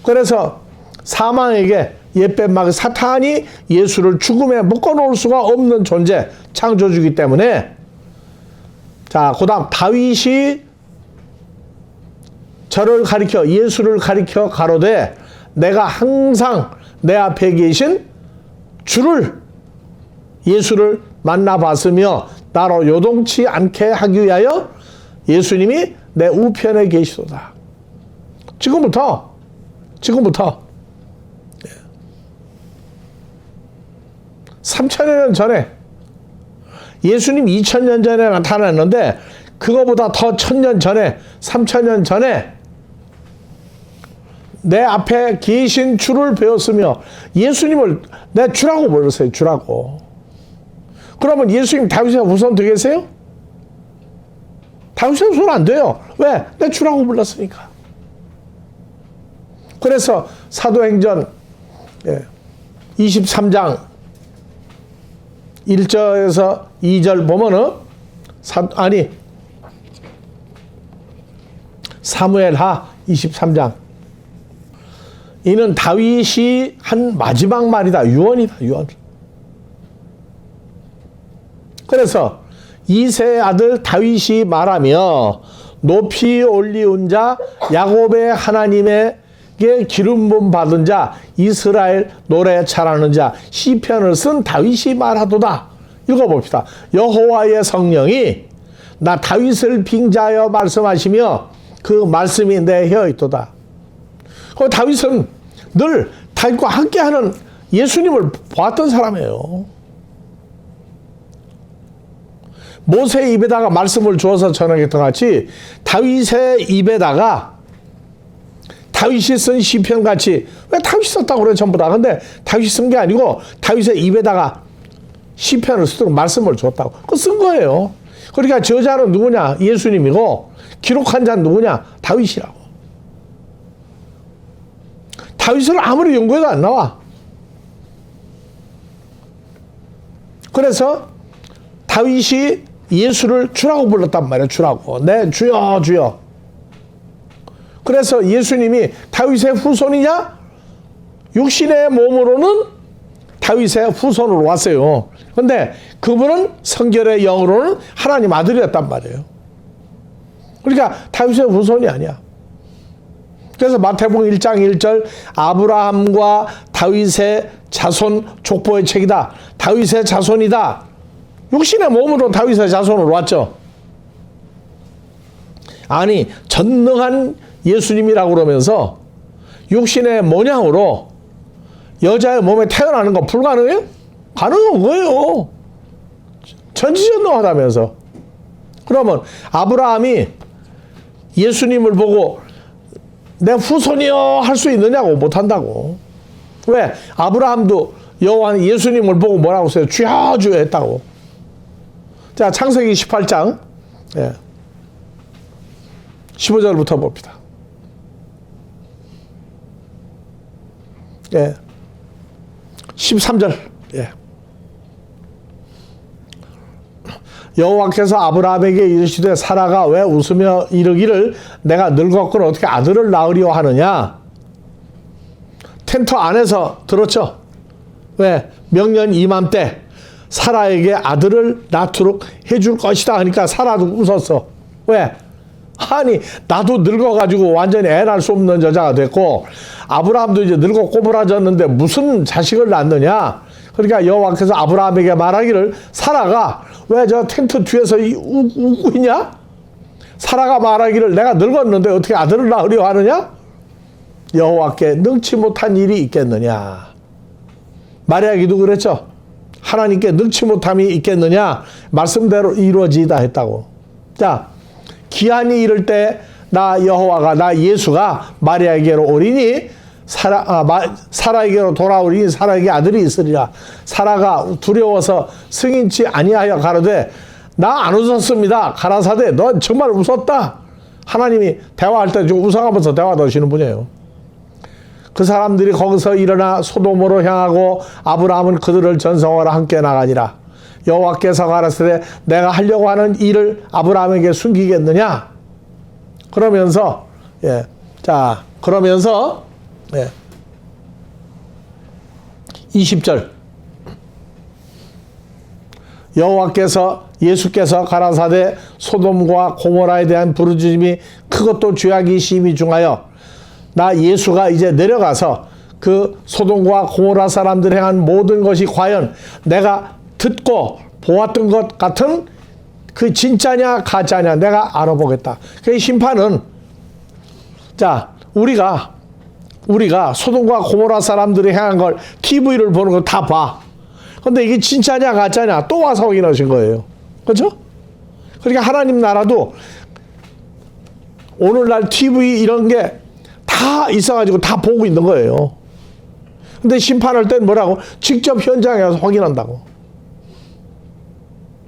그래서 사망에게 옛뱀 마귀 사탄이 예수를 죽음에 묶어놓을 수가 없는 존재, 창조주이기 때문에 자, 그 다음 다윗이 저를 가리켜 예수를 가리켜 가로되 내가 항상 내 앞에 계신 주를 예수를 만나봤으며 나로 요동치 않게 하기 위하여 예수님이 내 우편에 계시도다. 지금부터 3000여 년 전에 예수님 2000년 전에 나타났는데 그거보다 더 1000년 전에 3000년 전에 내 앞에 계신 주를 배웠으며 예수님을 내 주라고 불렀어요. 주라고. 그러면 예수님 다윗의 후손 되겠어요? 다윗의 후손 안 돼요. 왜? 내 주라고 불렀으니까. 그래서 사도행전 23장 1절에서 2절 보면은 사무엘하 23장 이는 다윗이 한 마지막 말이다. 유언이다. 유언. 그래서 이새의 아들 다윗이 말하며 높이 올리운 자 야곱의 하나님에게 기름 부음 받은 자 이스라엘 노래 잘하는 자 시편을 쓴 다윗이 말하도다. 읽어봅시다. 여호와의 성령이 나 다윗을 빙자하여 말씀하시며 그 말씀이 내 혀에 있도다. 그 다윗은 늘 다윗과 함께하는 예수님을 보았던 사람이에요. 모세의 입에다가 말씀을 주어서 전하겠던 같이 다윗의 입에다가 다윗이 쓴 시편 같이 왜 다윗이 썼다고 그래 전부 다. 근데 다윗이 쓴 게 아니고 다윗의 입에다가 시편을 쓰도록 말씀을 줬다고. 그거 쓴 거예요. 그러니까 저자는 누구냐? 예수님이고 기록한 자는 누구냐? 다윗이라고. 다윗을 아무리 연구해도 안 나와. 그래서 다윗이 예수를 주라고 불렀단 말이에요. 주라고. 네, 주여, 주여. 그래서 예수님이 다윗의 후손이냐? 육신의 몸으로는 다윗의 후손으로 왔어요. 근데 그분은 성결의 영으로는 하나님 아들이었단 말이에요. 그러니까 다윗의 후손이 아니야. 그래서 마태복음 1장 1절 아브라함과 다윗의 자손 족보의 책이다. 다윗의 자손이다. 육신의 몸으로 다윗의 자손으로 왔죠. 아니 전능한 예수님이라고 그러면서 육신의 모양으로 여자의 몸에 태어나는 거 불가능해요? 가능한 거예요. 전지전능하다면서. 그러면 아브라함이 예수님을 보고 내 후손이여 할 수 있느냐고 못한다고. 왜? 아브라함도 여호와 예수님을 보고 뭐라고 했어요? 주여 주여 했다고. 자, 창세기 18장 15절부터 봅시다. 13절. 여호와께서 아브라함에게 이르시되 사라가 왜 웃으며 이르기를 내가 늙었거늘 어떻게 아들을 낳으려 하느냐. 텐트 안에서 들었죠. 왜? 명년 이맘때 사라에게 아들을 낳도록 해줄 것이다 하니까 사라도 웃었어. 왜? 아니 나도 늙어가지고 완전히 애 낳을 수 없는 여자가 됐고 아브라함도 이제 늙어 꼬부라졌는데 무슨 자식을 낳느냐. 그러니까 여호와께서 아브라함에게 말하기를 사라가 왜 저 텐트 뒤에서 웃고 있냐? 사라가 말하기를 내가 늙었는데 어떻게 아들을 낳으려 하느냐? 여호와께 능치 못한 일이 있겠느냐. 마리아기도 그랬죠. 하나님께 능치 못함이 있겠느냐? 말씀대로 이루어지다 했다고. 자, 기한이 이를 때 나 여호와가, 나 예수가 마리아에게로 오리니 사라에게로 돌아오리니 사라에게 아들이 있으리라. 사라가 두려워서 승인치 아니하여 가로되 나 안 웃었습니다. 가라사대 넌 정말 웃었다. 하나님이 대화할 때 좀 웃어가면서 대화하시는 분이에요. 그 사람들이 거기서 일어나 소돔으로 향하고 아브라함은 그들을 전성하러 함께 나가니라. 여호와께서 가라사대 내가 하려고 하는 일을 아브라함에게 숨기겠느냐? 그러면서 그러면서 20절 예수께서 가라사대 소돔과 고모라에 대한 부르짖음이 크고 죄악이 심히 중하여 나 예수가 이제 내려가서 그 소돔과 고모라 사람들이 행한 모든 것이 과연 내가 듣고 보았던 것 같은 그 진짜냐 가짜냐 내가 알아보겠다. 그 심판은 자 우리가 소돔과 고모라 사람들이 행한 걸 TV를 보는 거 다 봐. 근데 이게 진짜냐 가짜냐 또 와서 확인하신 거예요. 그렇죠? 그러니까 하나님 나라도 오늘날 TV 이런 게 다 있어가지고 다 보고 있는 거예요. 근데 심판할 땐 뭐라고? 직접 현장에 가서 확인한다고.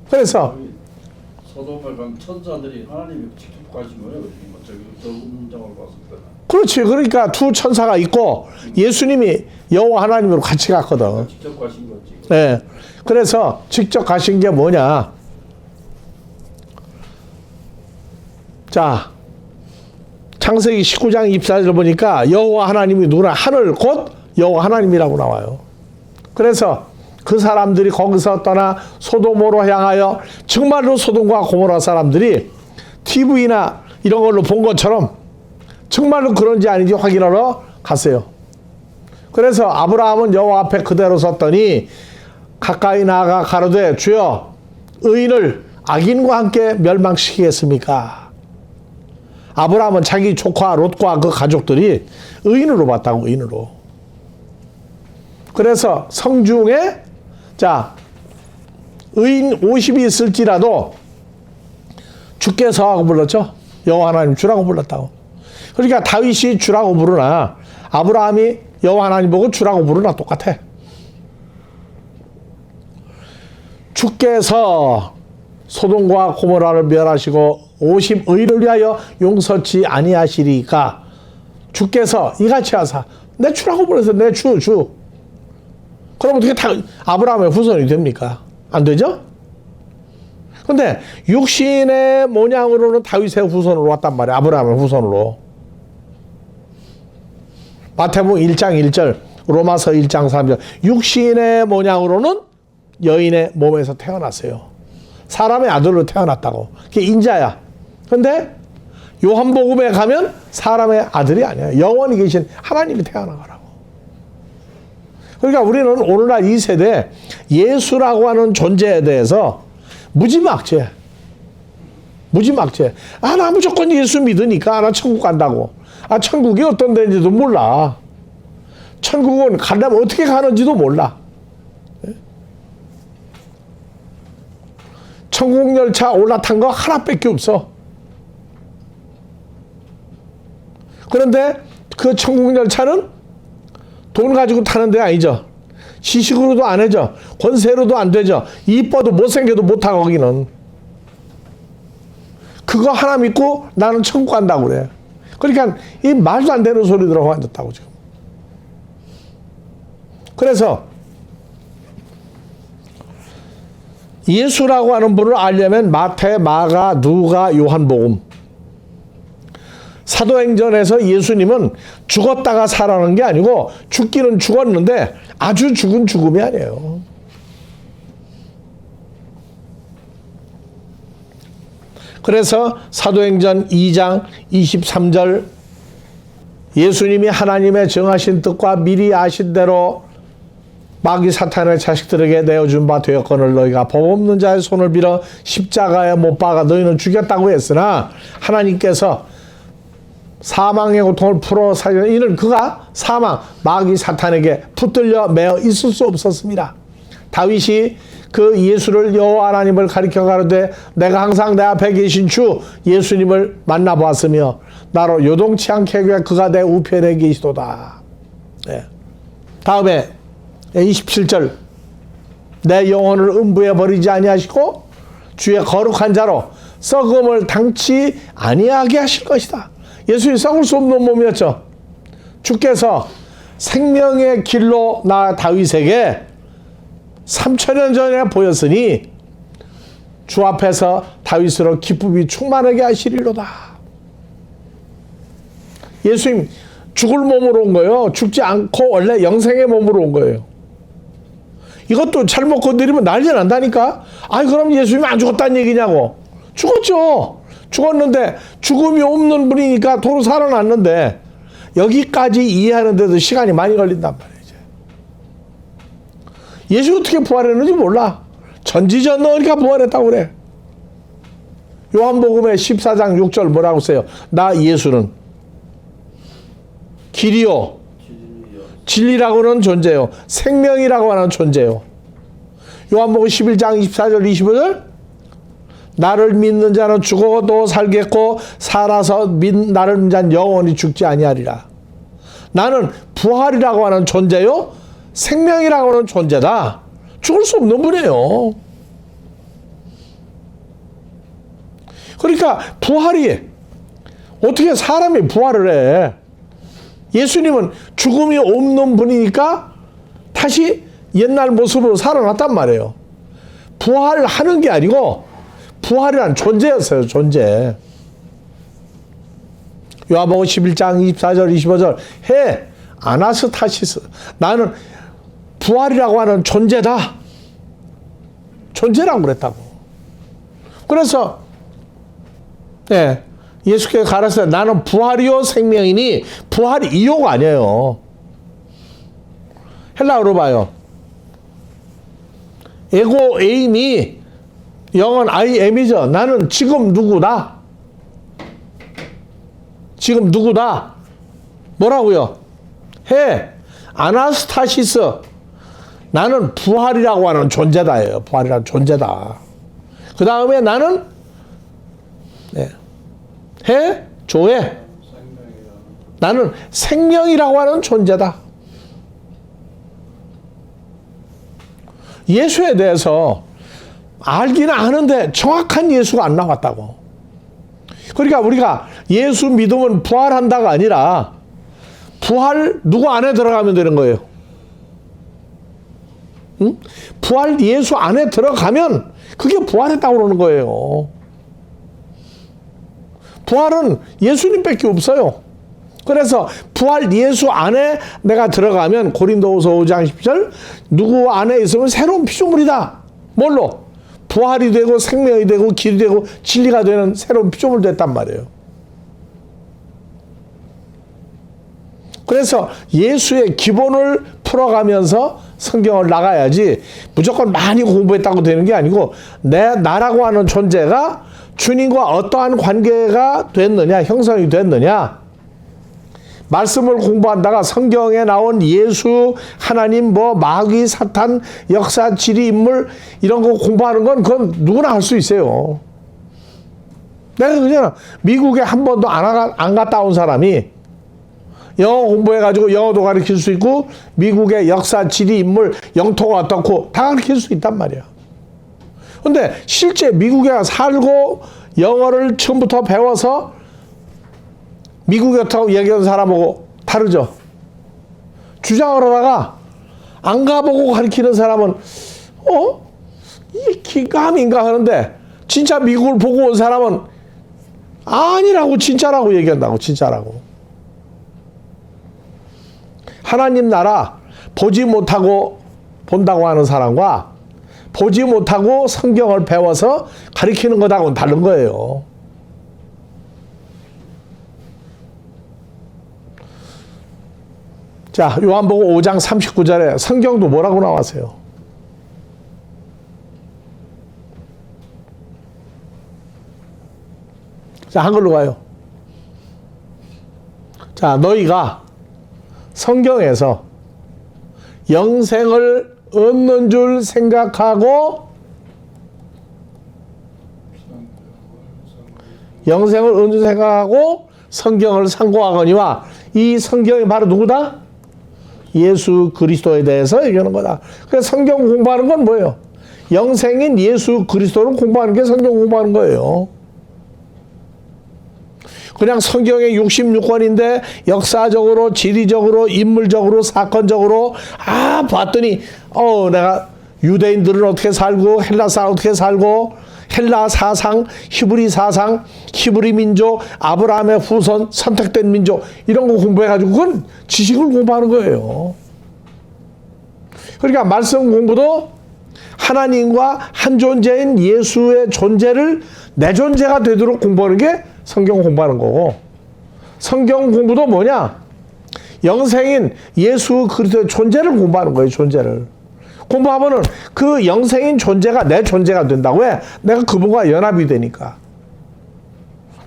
그래서 소돔에 간 천사들이 하나님이 직접 가신 거예요. 저기 저 문장을 봤을 때는. 그렇지. 그러니까 두 천사가 있고 예수님이 여호와 하나님으로 같이 갔거든. 직접 가신 거지. 네. 그래서 직접 가신 게 뭐냐? 자, 창세기 19장 24절 보니까 여호와 하나님이 누구나 하늘 곧 여호와 하나님이라고 나와요. 그래서 그 사람들이 거기서 떠나 소돔으로 향하여 정말로 소돔과 고모라 사람들이 TV나 이런 걸로 본 것처럼 정말로 그런지 아닌지 확인하러 갔어요. 그래서 아브라함은 여호와 앞에 그대로 섰더니 가까이 나아가 가로되 주여 의인을 악인과 함께 멸망시키겠습니까? 아브라함은 자기 조카 롯과 그 가족들이 의인으로 봤다고. 의인으로. 그래서 성중에 의인 50이 있을지라도 주께서 하고 불렀죠. 여호와 하나님 주라고 불렀다고. 그러니까 다윗이 주라고 부르나 아브라함이 여호와 하나님 보고 주라고 부르나 똑같아. 주께서 소돔과 고모라를 멸하시고 50의를 위하여 용서치 아니하시리까. 주께서 이같이 하사 내 주라고 불러서 내 주. 그럼 어떻게 아브라함의 후손이 됩니까? 안 되죠? 근데 육신의 모양으로는 다윗의 후손으로 왔단 말이야. 아브라함의 후손으로. 마태복음 1장 1절, 로마서 1장 3절. 육신의 모양으로는 여인의 몸에서 태어났어요. 사람의 아들로 태어났다고. 그게 인자야. 근데 요한복음에 가면 사람의 아들이 아니야. 영원히 계신 하나님이 태어난 거라고. 그러니까 우리는 오늘날 이 세대 예수라고 하는 존재에 대해서 무지막지해. 나 무조건 예수 믿으니까 나 천국 간다고. 천국이 어떤 데인지도 몰라. 천국은 가려면 어떻게 가는지도 몰라. 천국 열차 올라탄 거 하나밖에 없어. 그런데 그 천국 열차는 돈 가지고 타는 데 아니죠. 지식으로도 안 해져. 권세로도 안 되죠. 이뻐도 못생겨도 못 타 거기는. 그거 하나 믿고 나는 천국 간다고 그래. 그러니까 이 말도 안 되는 소리들하고 앉았다고 지금. 그래서 예수라고 하는 분을 알려면 마태, 마가, 누가, 요한복음. 사도행전에서 예수님은 죽었다가 살아난 게 아니고 죽기는 죽었는데 아주 죽은 죽음이 아니에요. 그래서 사도행전 2장 23절 예수님이 하나님의 정하신 뜻과 미리 아신 대로 마귀 사탄의 자식들에게 내어준 바 되었거늘 너희가 법 없는 자의 손을 빌어 십자가에 못 박아 너희는 죽였다고 했으나 하나님께서 사망의 고통을 풀어 살리는 이는 그가 사망, 마귀 사탄에게 붙들려 매어 있을 수 없었습니다. 다윗이 그 예수를 여호와 하나님을 가리켜 가로되 내가 항상 내 앞에 계신 주 예수님을 만나보았으며 나로 요동치 않게 하기에 그가 내 우편에 계시도다. 네. 다음에 27절 내 영혼을 음부에 버리지 아니하시고 주의 거룩한 자로 썩음을 당치 아니하게 하실 것이다. 예수님 썩을 수 없는 몸이었죠. 주께서 생명의 길로 나 다윗에게 3000년 전에 보였으니 주 앞에서 다윗으로 기쁨이 충만하게 하시리로다. 예수님 죽을 몸으로 온 거예요. 죽지 않고 원래 영생의 몸으로 온 거예요. 이것도 잘못 건드리면 난리 난다니까. 아니 그럼 예수님이 안 죽었다는 얘기냐고. 죽었죠. 죽었는데 죽음이 없는 분이니까 도로 살아났는데 여기까지 이해하는데도 시간이 많이 걸린단 말이에요. 예수 어떻게 부활했는지 몰라. 전지전능하니까 부활했다고 그래. 요한복음의 14장 6절 뭐라고 써요? 나 예수는 길이요 진리라고 하는 존재요 생명이라고 하는 존재요. 요한복음 11장 24절 25절 나를 믿는 자는 죽어도 살겠고 살아서 나를 믿는 자는 영원히 죽지 아니하리라. 나는 부활이라고 하는 존재요 생명이라고 하는 존재다. 죽을 수 없는 분이에요. 그러니까 부활이 어떻게 사람이 부활을 해. 예수님은 죽음이 없는 분이니까 다시 옛날 모습으로 살아났단 말이에요. 부활하는 게 아니고 부활이란 존재였어요. 존재. 요한복음 11장 24절 25절 해 아나스타시스 나는 부활이라고 하는 존재다. 존재라고 그랬다고. 그래서 네, 예수께서 가르쳤어요. 나는 부활이요 생명이니 부활이 이요가 아니에요. 헬라어로 봐요. 에고 에임이 영어는 I am이죠. 나는 지금 누구다. 지금 누구다. 뭐라고요? 해 아나스타시스 나는 부활이라고 하는 존재다예요. 부활이라는 존재다. 그 다음에 나는 네. 해 조회 나는 생명이라고 하는 존재다. 예수에 대해서 알기는 아는데 정확한 예수가 안 나왔다고. 그러니까 우리가 예수 믿으면 부활한다가 아니라 부활 누구 안에 들어가면 되는 거예요. 응? 부활 예수 안에 들어가면 그게 부활했다고 그러는 거예요. 부활은 예수님밖에 없어요. 그래서 부활 예수 안에 내가 들어가면 고린도후서 5장 10절 누구 안에 있으면 새로운 피조물이다. 뭘로? 부활이 되고 생명이 되고 길이 되고 진리가 되는 새로운 피조물 됐단 말이에요. 그래서 예수의 기본을 풀어가면서 성경을 나가야지 무조건 많이 공부했다고 되는 게 아니고 나라고 하는 존재가 주님과 어떠한 관계가 됐느냐 형성이 됐느냐 말씀을 공부한다가 성경에 나온 예수 하나님 뭐 마귀 사탄 역사 지리 인물 이런 거 공부하는 건 그건 누구나 할 수 있어요. 내가 그냥 미국에 한 번도 안 갔다 온 사람이 영어 공부해가지고 영어도 가르칠 수 있고 미국의 역사 지리 인물 영토가 어떻고 다 가르칠 수 있단 말이야. 근데 실제 미국에 살고 영어를 처음부터 배워서 미국에 타고 얘기하는 사람하고 다르죠. 주장을 하다가 안 가보고 가르치는 사람은 이게 기감인가 하는데 진짜 미국을 보고 온 사람은 아니라고 진짜라고 얘기한다고. 진짜라고. 하나님 나라 보지 못하고 본다고 하는 사람과 보지 못하고 성경을 배워서 가르치는 것하고는 다른 거예요. 자, 요한복음 5장 39절에 성경도 뭐라고 나왔어요? 자, 한글로 가요. 자, 너희가 성경에서 영생을 얻는 줄 생각하고 영생을 얻는 줄 생각하고 성경을 상고하거니와 이 성경이 바로 누구다? 예수 그리스도에 대해서 얘기하는 거다. 그래서 성경 공부하는 건 뭐예요? 영생인 예수 그리스도를 공부하는 게 성경 공부하는 거예요. 그냥 성경에 66권인데 역사적으로, 지리적으로, 인물적으로, 사건적으로 봤더니 내가 유대인들은 어떻게 살고 헬라 사람 어떻게 살고 헬라 사상, 히브리 사상, 히브리 민족, 아브라함의 후손, 선택된 민족 이런 거 공부해가지고 그건 지식을 공부하는 거예요. 그러니까 말씀 공부도 하나님과 한 존재인 예수의 존재를 내 존재가 되도록 공부하는 게 성경 공부하는 거고, 성경 공부도 뭐냐? 영생인 예수 그리스도의 존재를 공부하는 거예요. 존재를 공부하면은 그 영생인 존재가 내 존재가 된다고 해. 내가 그분과 연합이 되니까.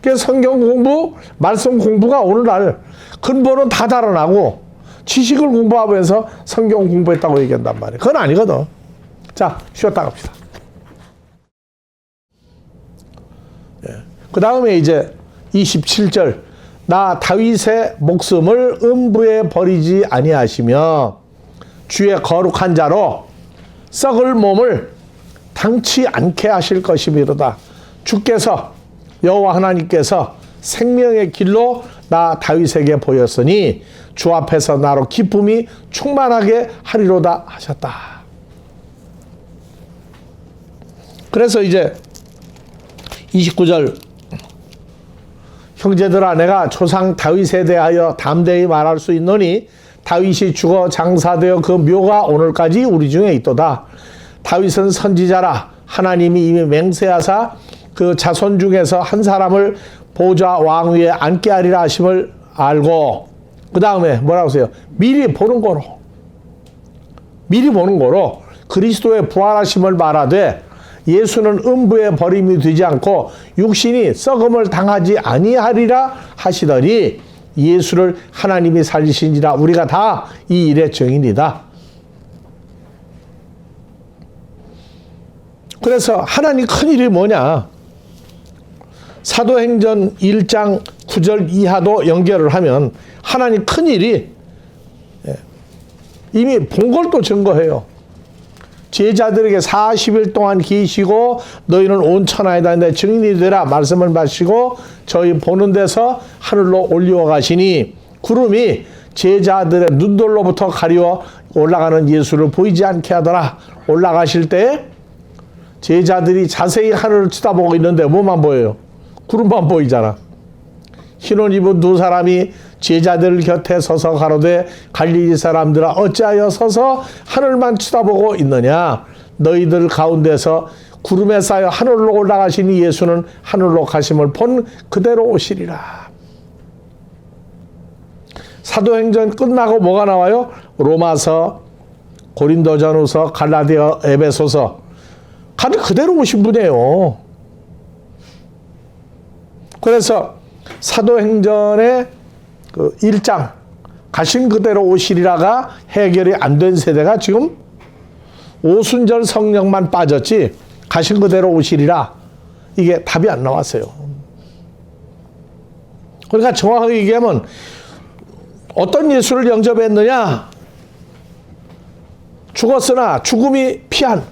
그래서 성경 공부, 말씀 공부가 오늘날 근본은 다 달아나고 지식을 공부하면서 성경 공부했다고 얘기한단 말이에요. 그건 아니거든. 자, 쉬었다 갑시다. 그 다음에 이제 27절. 나 다윗의 목숨을 음부에 버리지 아니하시며 주의 거룩한 자로 썩을 몸을 당치 않게 하실 것이미로다. 주께서 여호와 하나님께서 생명의 길로 나 다윗에게 보였으니 주 앞에서 나로 기쁨이 충만하게 하리로다 하셨다. 그래서 이제 29절 형제들아 내가 조상 다윗에 대하여 담대히 말할 수 있노니 다윗이 죽어 장사되어 그 묘가 오늘까지 우리 중에 있도다. 다윗은 선지자라 하나님이 이미 맹세하사 그 자손 중에서 한 사람을 보좌 왕 위에 앉게 하리라 하심을 알고, 그 다음에 뭐라고 하세요? 미리 보는 거로 그리스도의 부활하심을 말하되 예수는 음부에 버림이 되지 않고 육신이 썩음을 당하지 아니하리라 하시더니 예수를 하나님이 살리신지라 우리가 다 이 일의 증인이다. 그래서 하나님 큰일이 뭐냐? 사도행전 1장 9절 이하도 연결을 하면 하나님 큰일이 이미 본 걸 또 증거해요. 제자들에게 40일 동안 계시고 너희는 온 천하에다 내 증인이 되라 말씀을 마시고 저희 보는 데서 하늘로 올리워 가시니 구름이 제자들의 눈돌로부터 가리워 올라가는 예수를 보이지 않게 하더라. 올라가실 때 제자들이 자세히 하늘을 쳐다보고 있는데 뭐만 보여요? 구름만 보이잖아. 흰옷 입은 두 사람이 제자들 곁에 서서 가로되 갈릴리 사람들아 어찌하여 서서 하늘만 쳐다보고 있느냐? 너희들 가운데서 구름에 쌓여 하늘로 올라가시니 예수는 하늘로 가심을 본 그대로 오시리라. 사도행전 끝나고 뭐가 나와요? 로마서, 고린도전후서, 갈라디아, 에베소서. 가는 그대로 오신 분이에요. 그래서 사도행전의 그 1장 가신 그대로 오시리라가 해결이 안 된 세대가 지금 오순절 성령만 빠졌지 가신 그대로 오시리라 이게 답이 안 나왔어요. 그러니까 정확하게 얘기하면 어떤 예수를 영접했느냐? 죽었으나 죽음이 피한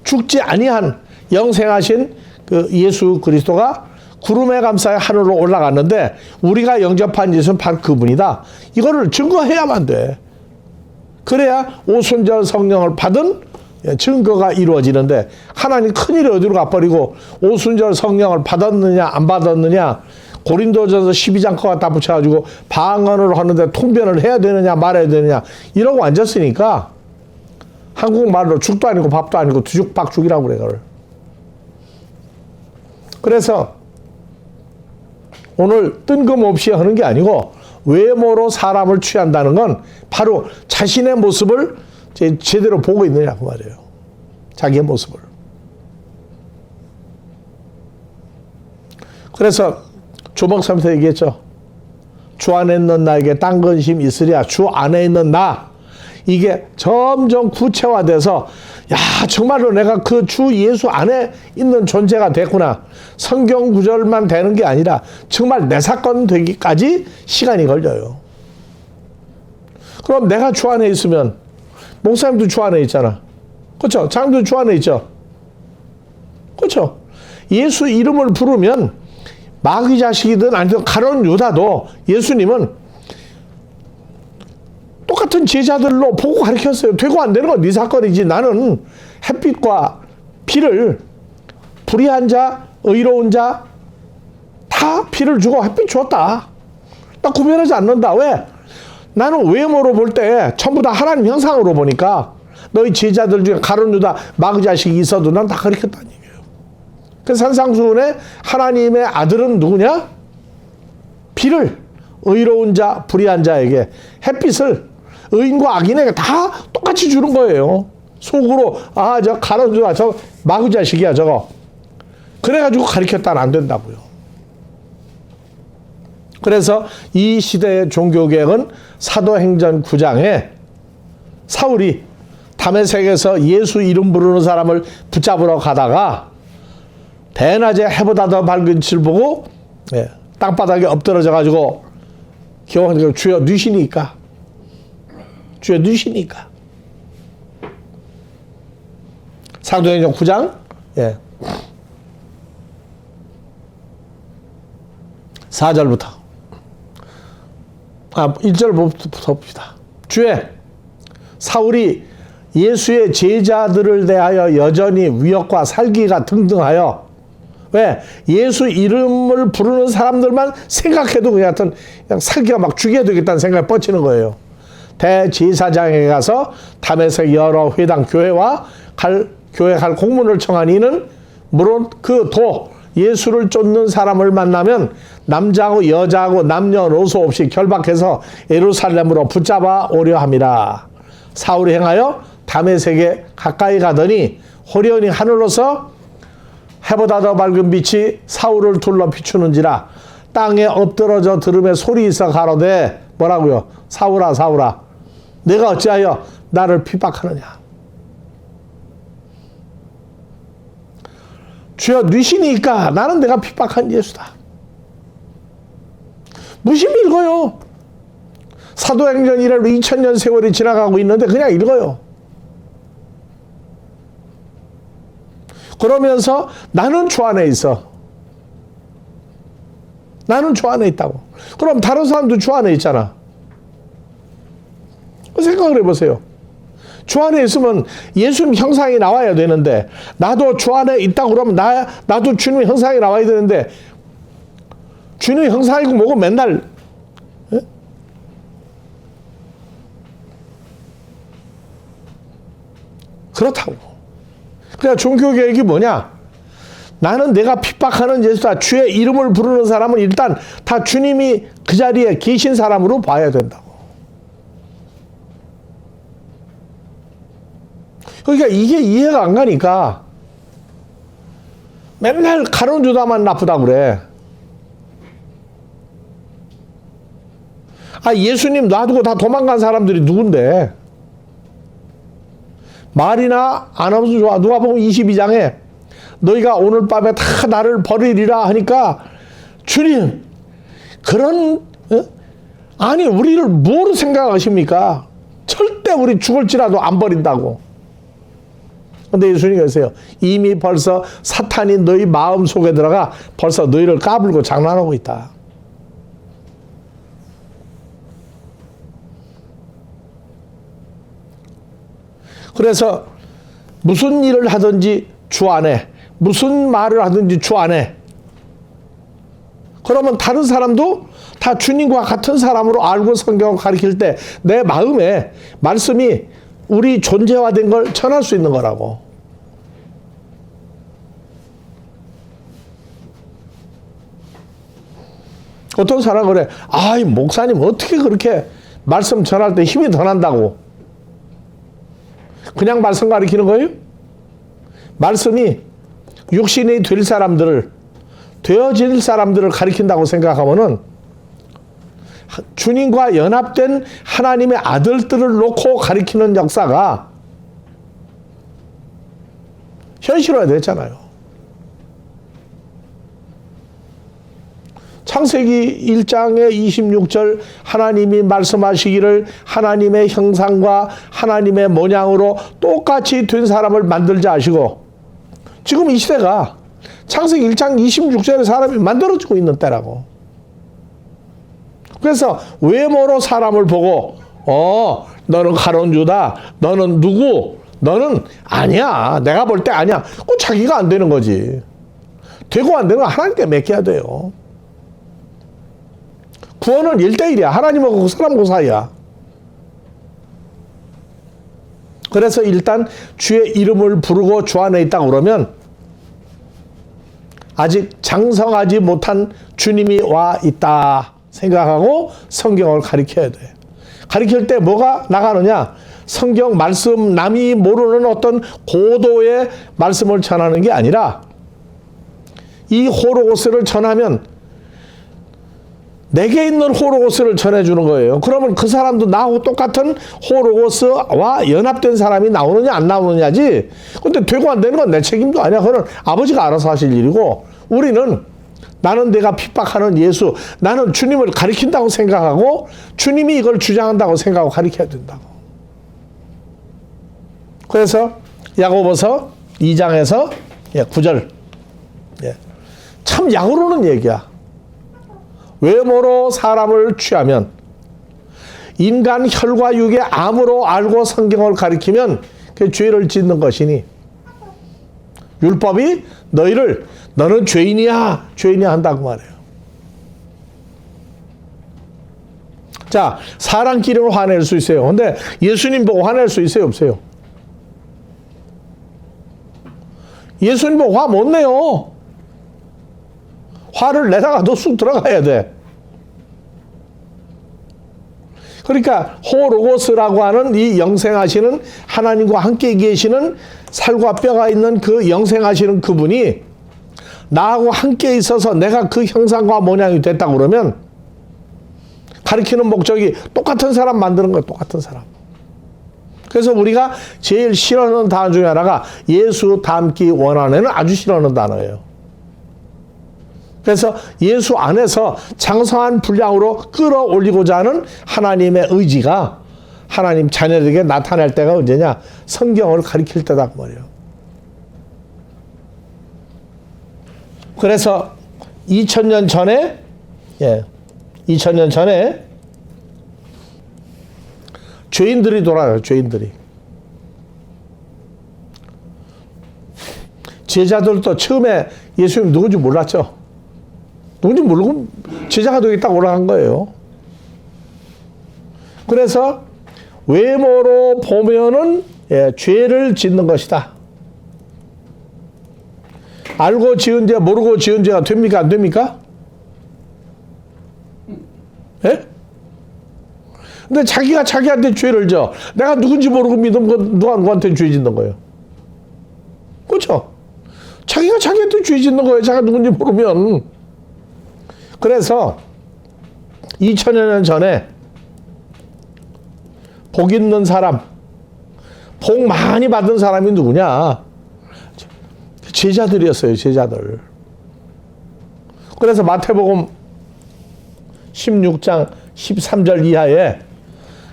죽지 아니한 영생하신 그 예수 그리스도가 구름에 감싸여 하늘로 올라갔는데 우리가 영접한 예수는 바로 그분이다. 이거를 증거해야만 돼. 그래야 오순절 성령을 받은 증거가 이루어지는데 하나님 큰일이 어디로 가버리고 오순절 성령을 받았느냐 안 받았느냐 고린도전서 12장 거 갖다 붙여가지고 방언을 하는데 통변을 해야 되느냐 말아야 되느냐 이러고 앉았으니까 한국말로 죽도 아니고 밥도 아니고 뒤죽박죽이라고 그래 그걸. 그래서 오늘 뜬금없이 하는 게 아니고 외모로 사람을 취한다는 건 바로 자신의 모습을 제대로 보고 있느냐 그 말이에요. 자기의 모습을. 그래서 조목사님한테 얘기했죠. 주 안에 있는 나에게 딴 근심 있으랴. 주 안에 있는 나. 이게 점점 구체화돼서 야 정말로 내가 그 주 예수 안에 있는 존재가 됐구나. 성경 구절만 되는 게 아니라 정말 내 사건 되기까지 시간이 걸려요. 그럼 내가 주 안에 있으면 목사님도 주 안에 있잖아. 그렇죠? 장도 주 안에 있죠. 그렇죠? 예수 이름을 부르면 마귀 자식이든 아니든 가룟 유다도 예수님은 똑같은 제자들로 보고 가르쳤어요. 되고 안 되는 건 네 사건이지. 나는 햇빛과 비를 불의한 자, 의로운 자 다 비를 주고 햇빛 주었다. 나 구별하지 않는다. 왜? 나는 외모로 볼 때 전부 다 하나님 형상으로 보니까 너희 제자들 중에 가룟 유다 마귀 자식이 있어도 난 다 가르쳤다는 얘기예요. 그 산상수훈의 하나님의 아들은 누구냐? 비를 의로운 자, 불의한 자에게 햇빛을 의인과 악인에게 다 똑같이 주는 거예요. 속으로 저 가룟 유다 저 마귀 자식이야 저거. 그래가지고 가르쳤다는 안 된다고요. 그래서 이 시대의 종교개혁은 사도행전 9장에 사울이 다메섹에서 예수 이름 부르는 사람을 붙잡으러 가다가 대낮에 해보다 더 밝은 칠 보고 땅바닥에 엎드러져 가지고 기억하니까 주여 뉘시니까 주여 뉘시니까 사도행전 9장 4절부터 1절부터 봅시다. 주에 사울이 예수의 제자들을 대하여 여전히 위협과 살기가 등등하여 왜? 예수 이름을 부르는 사람들만 생각해도 그냥 살기가 막 죽여야 되겠다는 생각이 뻗치는 거예요. 대제사장에게 가서 다메섹 여러 회당 교회와 교회 갈 공문을 청한 이는 물론 그 예수를 쫓는 사람을 만나면 남자하고 여자하고 남녀노소 없이 결박해서 예루살렘으로 붙잡아 오려 함이라. 사울이 행하여 다메섹에 가까이 가더니 호련히 하늘로서 해보다 더 밝은 빛이 사울을 둘러 비추는지라. 땅에 엎드러져 들음에 소리 있어 가로되 뭐라고요? 사울아 사울아 내가 어찌하여 나를 핍박하느냐. 주여 뉘시니까 나는 내가 핍박한 예수다. 무심히 읽어요. 사도행전 이래로 2000년 세월이 지나가고 있는데 그냥 읽어요. 그러면서 나는 주 안에 있어. 나는 주 안에 있다고. 그럼 다른 사람도 주 안에 있잖아. 생각을 해보세요. 주 안에 있으면 예수님 형상이 나와야 되는데 나도 주 안에 있다고 그러면 나도 주님 형상이 나와야 되는데 주님 형상이고 뭐고 맨날 그렇다고. 그러니까 종교개혁이 뭐냐? 나는 내가 핍박하는 예수다. 주의 이름을 부르는 사람은 일단 다 주님이 그 자리에 계신 사람으로 봐야 된다고. 그러니까 이게 이해가 안 가니까 맨날 가룟 유다만 나쁘다고 그래. 예수님 놔두고 다 도망간 사람들이 누군데? 말이나 안 하면서 좋아. 누가 보면 22장에 너희가 오늘 밤에 다 나를 버리리라 하니까 주님 그런 아니 우리를 뭐로 생각하십니까? 절대 우리 죽을지라도 안 버린다고. 근데 예수님이 그러세요. 이미 벌써 사탄이 너희 마음 속에 들어가 벌써 너희를 까불고 장난하고 있다. 그래서 무슨 일을 하든지 주 안에, 무슨 말을 하든지 주 안에. 그러면 다른 사람도 다 주님과 같은 사람으로 알고 성경을 가르칠 때 내 마음에 말씀이 우리 존재화된 걸 전할 수 있는 거라고. 어떤 사람은 그래. 목사님 어떻게 그렇게 말씀 전할 때 힘이 더 난다고. 그냥 말씀 가르치는 거예요? 말씀이 육신이 될 사람들을, 되어질 사람들을 가르친다고 생각하면은 주님과 연합된 하나님의 아들들을 놓고 가리키는 역사가 현실화 됐잖아요. 창세기 1장의 26절 하나님이 말씀하시기를 하나님의 형상과 하나님의 모양으로 똑같이 된 사람을 만들자 하시고, 지금 이 시대가 창세기 1장 26절에 사람이 만들어지고 있는 때라고. 그래서 외모로 사람을 보고 너는 가룟 유다, 너는 누구, 너는 아니야, 내가 볼 때 아니야. 꼭 자기가 안 되는 거지. 되고 안 되는 건 하나님께 맡겨야 돼요. 구원은 1대1이야. 하나님하고 그 사람하고 사이야. 그래서 일단 주의 이름을 부르고 주 안에 있다고 그러면 아직 장성하지 못한 주님이 와 있다 생각하고 성경을 가리켜야 돼. 가리킬 때 뭐가 나가느냐? 성경 말씀, 남이 모르는 어떤 고도의 말씀을 전하는 게 아니라 이 호로고스를 전하면 내게 있는 호로고스를 전해주는 거예요. 그러면 그 사람도 나하고 똑같은 호로고스와 연합된 사람이 나오느냐 안 나오느냐지. 근데 되고 안 되는 건 내 책임도 아니야. 그건 아버지가 알아서 하실 일이고, 우리는 나는 내가 핍박하는 예수, 나는 주님을 가리킨다고 생각하고 주님이 이걸 주장한다고 생각하고 가리켜야 된다고. 그래서 야고보서 2장에서 9절 참 약으로는 얘기야. 외모로 사람을 취하면 인간 혈과 육의 암으로 알고 성경을 가리키면 그 죄를 짓는 것이니 율법이 너는 죄인이야 한다고 말해요. 자, 사람끼리는 화낼 수 있어요. 근데 예수님 보고 화낼 수 있어요, 없어요? 예수님 보고 화 못 내요. 화를 내다가도 쑥 들어가야 돼. 그러니까 호로고스라고 하는 이 영생하시는 하나님과 함께 계시는 살과 뼈가 있는 그 영생하시는 그분이 나하고 함께 있어서 내가 그 형상과 모양이 됐다고 그러면 가리키는 목적이 똑같은 사람 만드는 거예요. 똑같은 사람. 그래서 우리가 제일 싫어하는 단어 중에 하나가 예수 닮기 원하는 아주 싫어하는 단어예요. 그래서 예수 안에서 장성한 분량으로 끌어올리고자 하는 하나님의 의지가 하나님 자녀들에게 나타날 때가 언제냐? 성경을 가리킬 때다 그 말이에요. 그래서 2000년 전에 2000년 전에 죄인들이 돌아요. 죄인들이. 제자들도 처음에 예수님 누군지 몰랐죠. 누군지 모르고 제자가 되겠다고 올라간 거예요. 그래서 외모로 보면은 죄를 짓는 것이다. 알고 지은 죄, 모르고 지은 죄가 됩니까? 안 됩니까? 예? 근데 자기가 자기한테 죄를 져. 내가 누군지 모르고 믿으면 누가 누구한테 죄 짓는 거예요? 그렇죠? 자기가 자기한테 죄 짓는 거예요. 자기가 누군지 모르면. 그래서 2000여 년 전에 복 있는 사람, 복 많이 받은 사람이 누구냐? 제자들이었어요. 제자들. 그래서 마태복음 16장 13절 이하에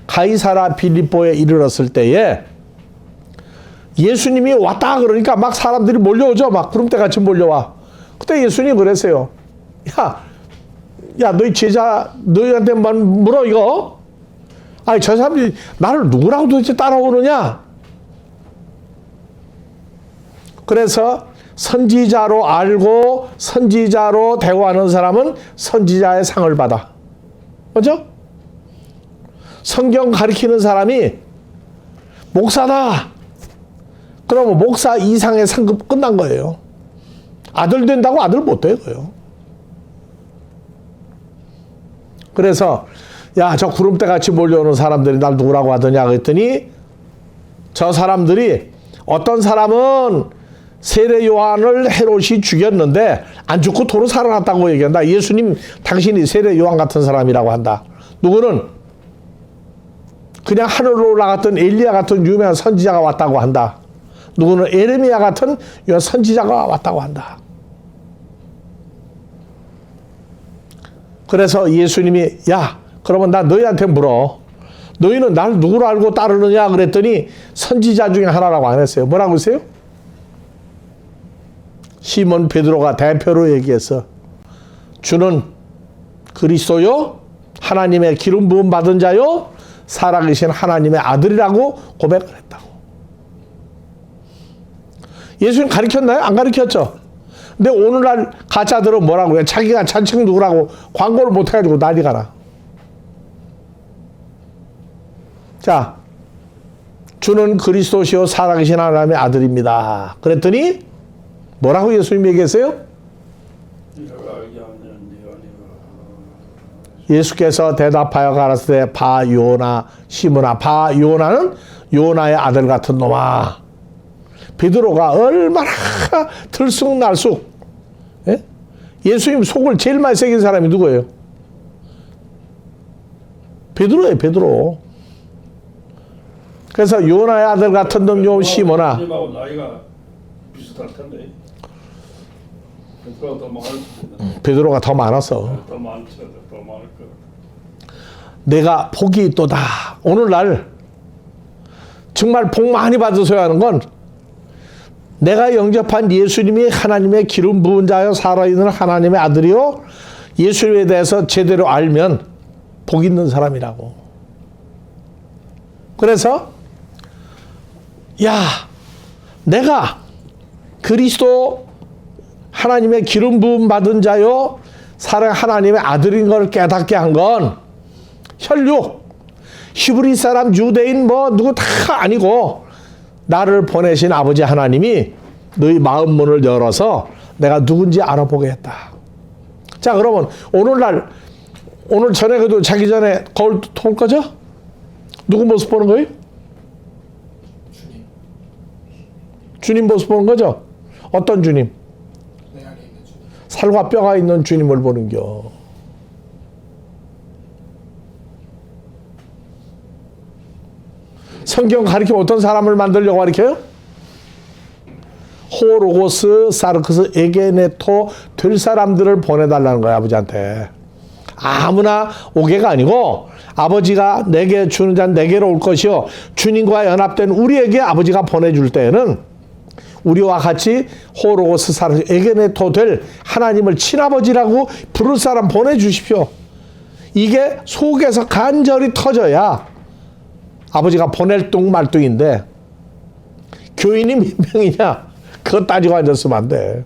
가이사라 빌립보에 이르렀을 때에 예수님이 왔다 그러니까 막 사람들이 몰려오죠. 막 구름대같이 몰려와. 그때 예수님이 그랬어요. 야, 너희 제자, 너희한테만 물어, 이거? 아니, 저 사람들이 나를 누구라고 도대체 따라오느냐? 그래서 선지자로 알고 선지자로 대우하는 사람은 선지자의 상을 받아. 그죠? 성경 가리키는 사람이 목사다. 그러면 목사 이상의 상급 끝난 거예요. 아들 된다고 아들 못 되고요. 그래서 야, 저 구름대 같이 몰려오는 사람들이 날 누구라고 하더냐 그랬더니 저 사람들이 어떤 사람은 세례 요한을 헤롯이 죽였는데 안 죽고 도로 살아났다고 얘기한다. 예수님 당신이 세례 요한 같은 사람이라고 한다. 누구는 그냥 하늘로 올라갔던 엘리야 같은 유명한 선지자가 왔다고 한다. 누구는 에레미야 같은 유명한 선지자가 왔다고 한다. 그래서 예수님이 야 그러면 나 너희한테 물어. 너희는 날 누구로 알고 따르느냐 그랬더니 선지자 중에 하나라고 안 했어요. 뭐라고 했어요? 시몬 베드로가 대표로 얘기했어. 주는 그리스도요 하나님의 기름 부음 받은 자요 살아계신 하나님의 아들이라고 고백을 했다고. 예수님 가르쳤나요? 안 가르쳤죠? 근데 오늘날 가짜들은 뭐라고 해요? 자기가 자칭 누구라고 광고를 못해가지고 난리가 나. 자, 주는 그리스도시요 살아계신 하나님의 아들입니다. 그랬더니 뭐라고 예수님 얘기했어요? 예수께서 대답하여 가라사대 바 요나 시므나 바 요나는 요나의 아들 같은 놈아. 베드로가 얼마나 들쑥날쑥 예? 예수님 속을 제일 많이 새긴 사람이 누구예요? 베드로예요. 베드로. 그래서 요나의 아들 같은 놈 요 시므나. 나이가 비슷할 텐데. 베드로가 더 많았어. 더 많죠. 더 많을 거. 내가 복이 있도다. 오늘날 정말 복 많이 받으셔야 하는 건 내가 영접한 예수님이 하나님의 기름 부은 자여 살아있는 하나님의 아들이요 예수님에 대해서 제대로 알면 복 있는 사람이라고. 그래서 야 내가 그리스도 하나님의 기름 부음 받은 자요 사랑 하나님의 아들인 걸 깨닫게 한 건 혈육 히브리 사람 유대인 뭐 누구 다 아니고 나를 보내신 아버지 하나님이 너희 마음 문을 열어서 내가 누군지 알아보게 했다. 자 그러면 오늘날 오늘 저녁에도 자기 전에 거울 볼 거죠? 누구 모습 보는 거예요? 주님 모습 보는 거죠? 어떤 주님? 내 안에 있는 주님. 살과 뼈가 있는 주님을 보는겨. 성경 가리키면 어떤 사람을 만들려고 가리켜요? 호로고스 사르크스 에게네토 될 사람들을 보내달라는 거야 아버지한테. 아무나 오게가 아니고 아버지가 내게 주는 자는 내게로 올 것이요 주님과 연합된 우리에게 아버지가 보내줄 때에는 우리와 같이 호로고스 사르크스 에게네토 될 하나님을 친아버지라고 부를 사람 보내주십시오. 이게 속에서 간절히 터져야 아버지가 보낼 뚱말뚱인데 교인이 몇 명이냐 그거 따지고 앉았으면 안 돼.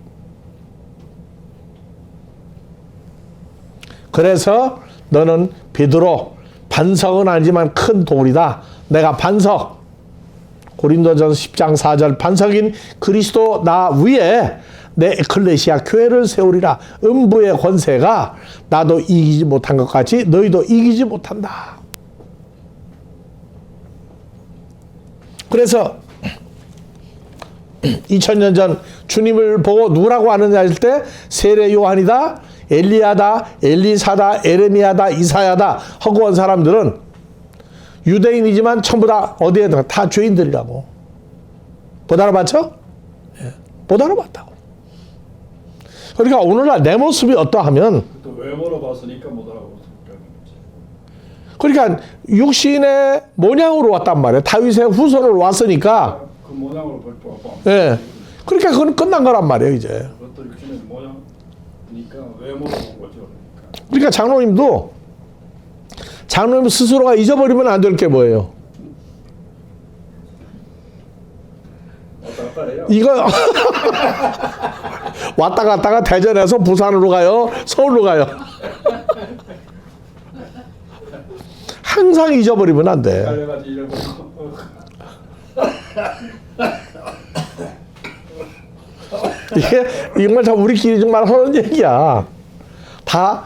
그래서 너는 베드로 반석은 아니지만 큰 돌이다. 내가 반석 고린도전서 10장 4절 반석인 그리스도 나 위에 내 에클레시아 교회를 세우리라. 음부의 권세가 나도 이기지 못한 것 같이 너희도 이기지 못한다. 그래서 2000년 전 주님을 보고 누구라고 아느냐 할 때 세례 요한이다, 엘리야다, 엘리사다, 에레미야다, 이사야다 하고 온 사람들은 유대인이지만 전부 다 어디에든 다 죄인들이라고. 못 알아봤죠? 예, 못 알아봤다고. 그러니까 오늘날 내 모습이 어떠하면 또 외모로 봤으니까 못 알아보니까. 그러니까 육신의 모양으로 왔단 말이에요. 다윗의 후손으로 왔으니까. 그 모양으로 볼 거. 예. 그러니까 그건 끝난 거란 말이에요, 이제. 그것도 육신의 모양이니까 외모로 본 거죠. 그러니까 장로님 스스로가 잊어버리면 안 될 게 뭐예요? 왔다 갔다 해요. 이거 왔다 갔다가 대전에서 부산으로 가요, 서울로 가요. 항상 잊어버리면 안 돼. 달려가지 잃어버리고. 이게 정말 다 우리끼리 정말 하는 얘기야. 다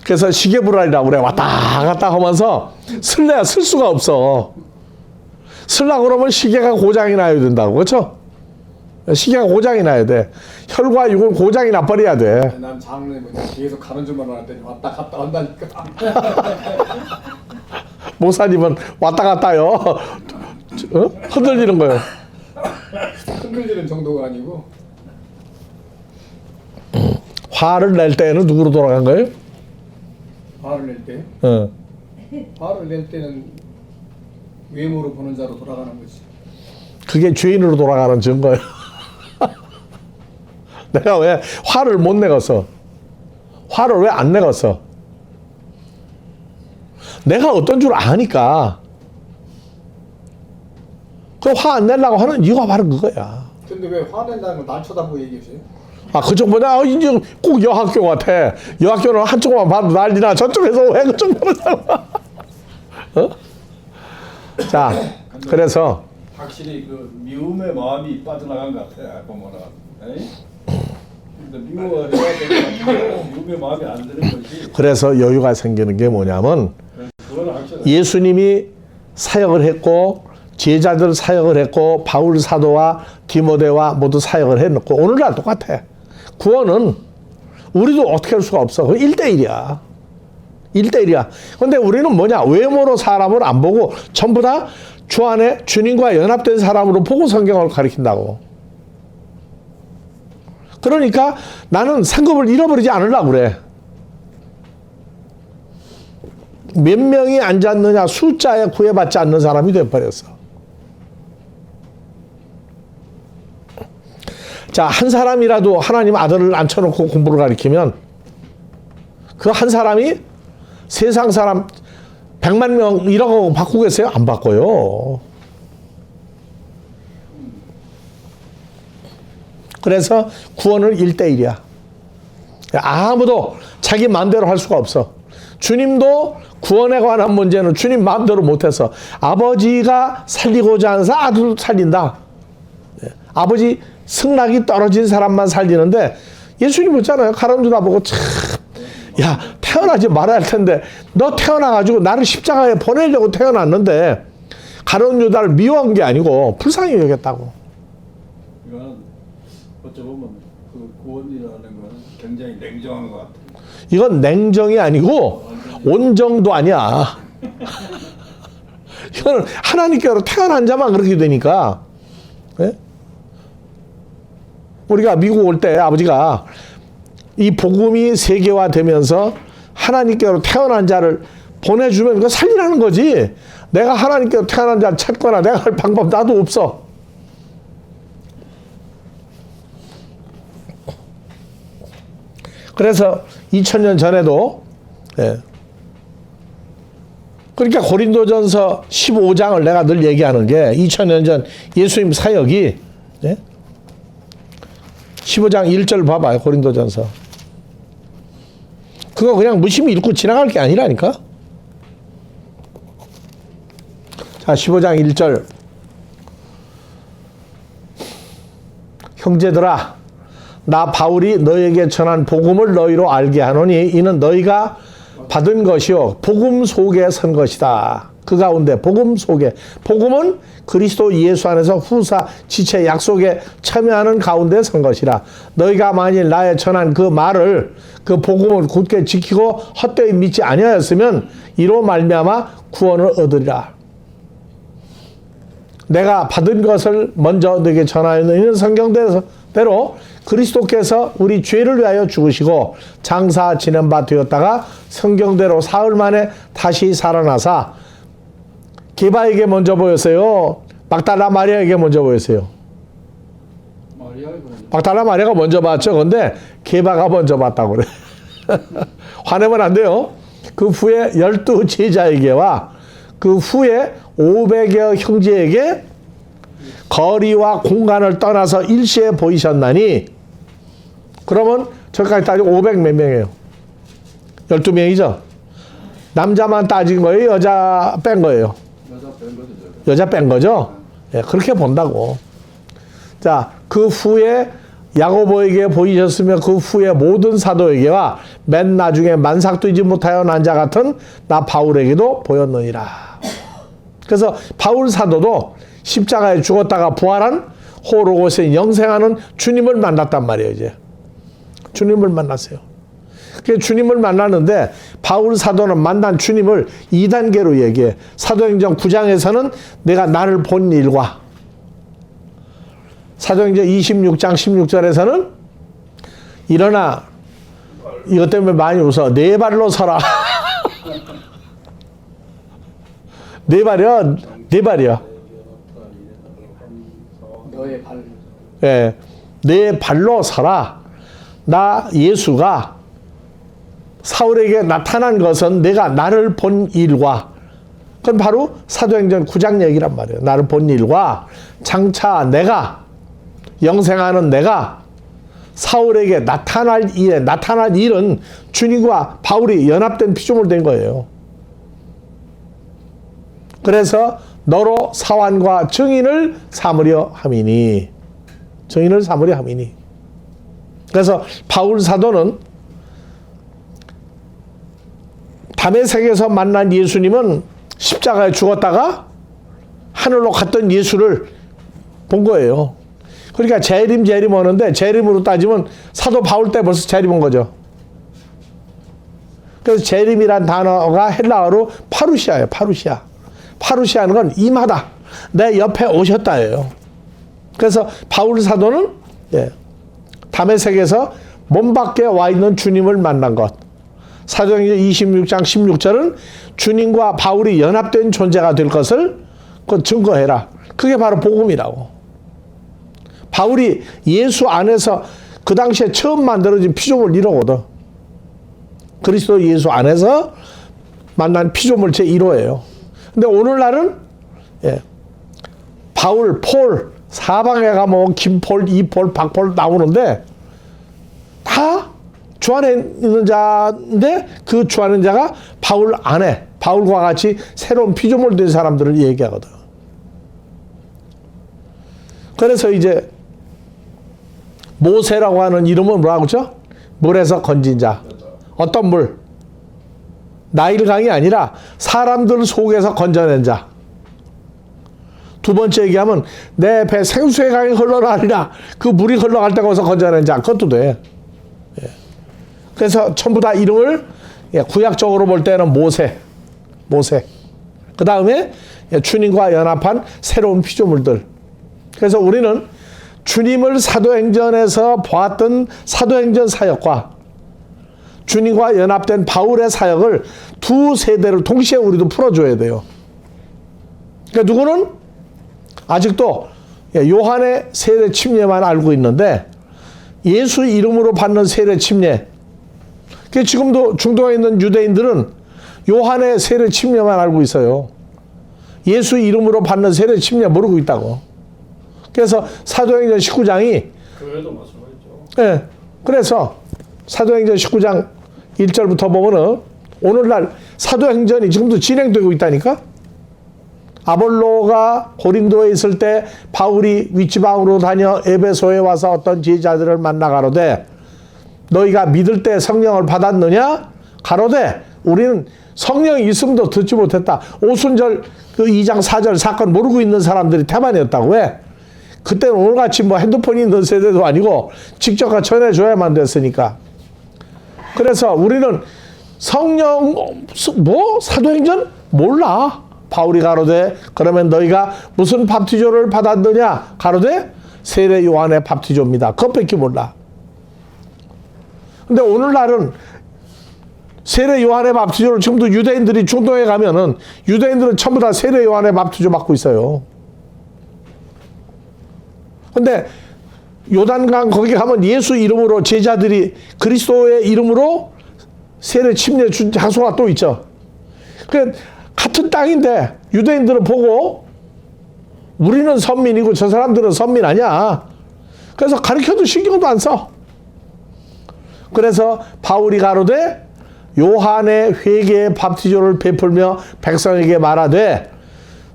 그래서 시계불알이라고 그래. 왔다 갔다 하면서 쓸래야 쓸 수가 없어. 쓸라 그러면 시계가 고장이 나야 된다고. 그렇죠? 시계가 고장이 나야 돼. 혈과 육은 고장이 나버려야 돼. 난 장로님 계속 가는 줄만 알았더니 왔다 갔다 한다니까. 목사님은 왔다 갔다요. 흔들리는 거예요. 흔들리는 정도가 아니고. 화를 낼 때는 누구로 돌아간 거예요? 화를 낼 때. 화를 낼 때는 외모로 보는 자로 돌아가는 거지. 그게 죄인으로 돌아가는 증거예요. 내가 왜 화를 못 내겠어? 화를 왜 안 내겠어? 내가 어떤 줄 아니까. 그 화 안 내려고 하는 이유가 바로 그거야. 근데 왜 화낸다는 걸 날 쳐다보고 얘기하세요? 그쪽 뭐냐? 이제 꼭 여학교 같아. 여학교는 한쪽만 봐도 난리나. 저쪽에서 왜 그쪽 보느냐고. 자, 그래서 확실히 그 미움의 마음이 빠져나간 것 같아 보면은. 에이? 근데 미워해야 되는 미움의 마음이 안 드는 거지. 그래서 여유가 생기는 게 뭐냐면 그거는 확실히. 예수님이 사역을 했고 제자들 사역을 했고 바울 사도와 디모데와 모두 사역을 해놓고 오늘날 똑같아. 구원은 우리도 어떻게 할 수가 없어. 그 1대1이야. 1대1이야. 근데 우리는 뭐냐? 외모로 사람을 안 보고 전부 다 주 안에 주님과 연합된 사람으로 보고 성경을 가리킨다고. 그러니까 나는 상급을 잃어버리지 않으려고 그래. 몇 명이 앉았느냐 숫자에 구애받지 않는 사람이 되어버렸어. 자, 한 사람이라도 하나님 아들을 앉혀놓고 공부를 가리키면 그 한 사람이 세상 사람 100만 명 1억 바꾸겠어요? 안 바꿔요. 그래서 구원은 1대1이야. 아무도 자기 마음대로 할 수가 없어. 주님도 구원에 관한 문제는 주님 마음대로 못해서 아버지가 살리고자 하는 사람 아들도 살린다. 아버지 승낙이 떨어진 사람만 살리는데 예수님 있잖아요. 가론유다 보고 참, 야 태어나지 말아야 할 텐데 너 태어나가지고 나를 십자가에 보내려고 태어났는데 가론유다를 미워한 게 아니고 불쌍히 여겼다고. 이거는 어찌 보면 그 구원이라는 건 굉장히 냉정한 것 같아요. 이건 냉정이 아니고 온정도 아니야. 이거는 하나님께로 태어난 자만 그렇게 되니까. 네? 우리가 미국 올 때 아버지가 이 복음이 세계화되면서 하나님께로 태어난 자를 보내주면 그거 살리라는 거지. 내가 하나님께로 태어난 자를 찾거나 내가 할 방법 나도 없어. 그래서 2000년 전에도 그러니까 고린도전서 15장을 내가 늘 얘기하는 게 2000년 전 예수님 사역이 15장 1절 봐봐요. 고린도전서. 그거 그냥 무심히 읽고 지나갈 게 아니라니까. 자, 15장 1절. 형제들아, 나 바울이 너에게 전한 복음을 너희로 알게 하노니 이는 너희가 받은 것이요 복음 속에 선 것이다. 그 가운데 복음 속에, 복음은 그리스도 예수 안에서 후사 지체 약속에 참여하는 가운데 선 것이라. 너희가 만일 나의 전한 그 말을, 그 복음을 굳게 지키고 헛되이 믿지 아니하였으면 이로 말미암아 구원을 얻으리라. 내가 받은 것을 먼저 너에게 전하였는 성경대로 그리스도께서 우리 죄를 위하여 죽으시고 장사 지낸 바 되었다가 성경대로 사흘 만에 다시 살아나사 게바에게 먼저 보였어요? 막달라 마리아에게 먼저 보였어요? 막달라 마리아가 먼저 봤죠. 근데 게바가 먼저 봤다고 그래. 화내면 안 돼요. 그 후에 12 제자에게와 그 후에 500여 형제에게 거리와 공간을 떠나서 일시에 보이셨나니, 그러면 저기까지 따지고 500 몇 명이에요? 12명이죠? 남자만 따진 거예요? 여자 뺀 거예요? 여자 뺀 거죠? 예, 그렇게 본다고. 자, 그 후에 야고보에게 보이셨으며 그 후에 모든 사도에게와 맨 나중에 만삭되지 못하여 난 자 같은 나 바울에게도 보였느니라. 그래서 바울 사도도 십자가에 죽었다가 부활한 호로고스의 영생하는 주님을 만났단 말이에요. 이제 주님을 만났어요. 그 주님을 만났는데 바울 사도는 만난 주님을 2단계로 얘기해. 사도행전 9장에서는 내가 나를 본 일과, 사도행전 26장 16절에서는 일어나, 이것 때문에 많이 웃어. 네 발로 서라. 네 발이야. 네 발이야. 너의 발. 예, 네 발로 서라. 나 예수가 사울에게 나타난 것은 내가 나를 본 일과, 그건 바로 사도행전 9장 얘기란 말이에요. 나를 본 일과 장차 내가 영생하는 내가 사울에게 나타날 일은 주님과 바울이 연합된 피조물 된 거예요. 그래서 너로 사환과 증인을 삼으려 함이니. 증인을 삼으려 함이니. 그래서 바울 사도는 다메섹에서 만난 예수님은 십자가에 죽었다가 하늘로 갔던 예수를 본 거예요. 그러니까 재림 오는데, 재림으로 따지면 사도 바울 때 벌써 재림 온 거죠. 그래서 재림이란 단어가 헬라어로 파루시아예요. 파루시아. 파루시아는 건 임하다. 내 옆에 오셨다예요. 그래서 바울 사도는 다메섹에서 몸 밖에 와 있는 주님을 만난 것. 사도행전 26장 16절은 주님과 바울이 연합된 존재가 될 것을 증거해라. 그게 바로 복음이라고. 바울이 예수 안에서 그 당시에 처음 만들어진 피조물 1호거든. 그리스도 예수 안에서 만난 피조물 제1호예요. 근데 오늘날은 바울, 폴, 사방에 가면 김폴, 이폴, 박폴 나오는데 다 주 안에 있는 자인데 그 주 안에 있는 자가 바울 안에, 바울과 같이 새로운 피조물 된 사람들을 얘기하거든. 그래서 이제 모세라고 하는 이름은 뭐라고 했죠? 물에서 건진 자. 어떤 물? 나일강이 아니라 사람들 속에서 건져낸 자. 두 번째 얘기하면 내 배 생수의 강이 흘러나리라. 그 물이 흘러갈 때 거기서 건져낸 자. 그것도 돼. 그래서 전부 다 이름을 구약적으로 볼 때는 모세. 그 다음에 주님과 연합한 새로운 피조물들. 그래서 우리는 주님을 사도행전에서 보았던 사도행전 사역과 주님과 연합된 바울의 사역을 두 세대를 동시에 우리도 풀어줘야 돼요. 그러니까 누구는 아직도 요한의 세례 침례만 알고 있는데 예수 이름으로 받는 세례 침례. 지금도 중동에 있는 유대인들은 요한의 세례 침례만 알고 있어요. 예수 이름으로 받는 세례 침례 모르고 있다고. 그래서 사도행전 19장이 교회도 마찬가지죠. 예. 그래서 사도행전 19장 1절부터 보면은 오늘날 사도행전이 지금도 진행되고 있다니까. 아볼로가 고린도에 있을 때 바울이 윗지방으로 다녀 에베소에 와서 어떤 제자들을 만나 가로되 너희가 믿을 때 성령을 받았느냐? 가로되 우리는 성령이 있음도 듣지 못했다. 오순절 그 2장 4절 사건 모르고 있는 사람들이 태반이었다고. 왜? 그때는 오늘같이 뭐 핸드폰이 있는 세대도 아니고 직접 전해줘야만 됐으니까. 그래서 우리는 성령 사도행전 몰라. 바울이 가로되 그러면 너희가 무슨 밥티조를 받았느냐? 가로되 세례 요한의 밥티조입니다. 그것밖에 몰라. 근데 오늘날은 세례 요한의 밥티조를 지금도 유대인들이 중동에 가면은 유대인들은 전부 다 세례 요한의 밥티조 받고 있어요. 근데 요단강 거기 가면 예수 이름으로 제자들이 그리스도의 이름으로 세례 침례 준 장소가 또 있죠. 그 같은 땅인데 유대인들은 보고 우리는 선민이고 저 사람들은 선민 아니야. 그래서 가르쳐도 신경도 안 써. 그래서 바울이 가로되 요한의 회개의 밥티조를 베풀며 백성에게 말하되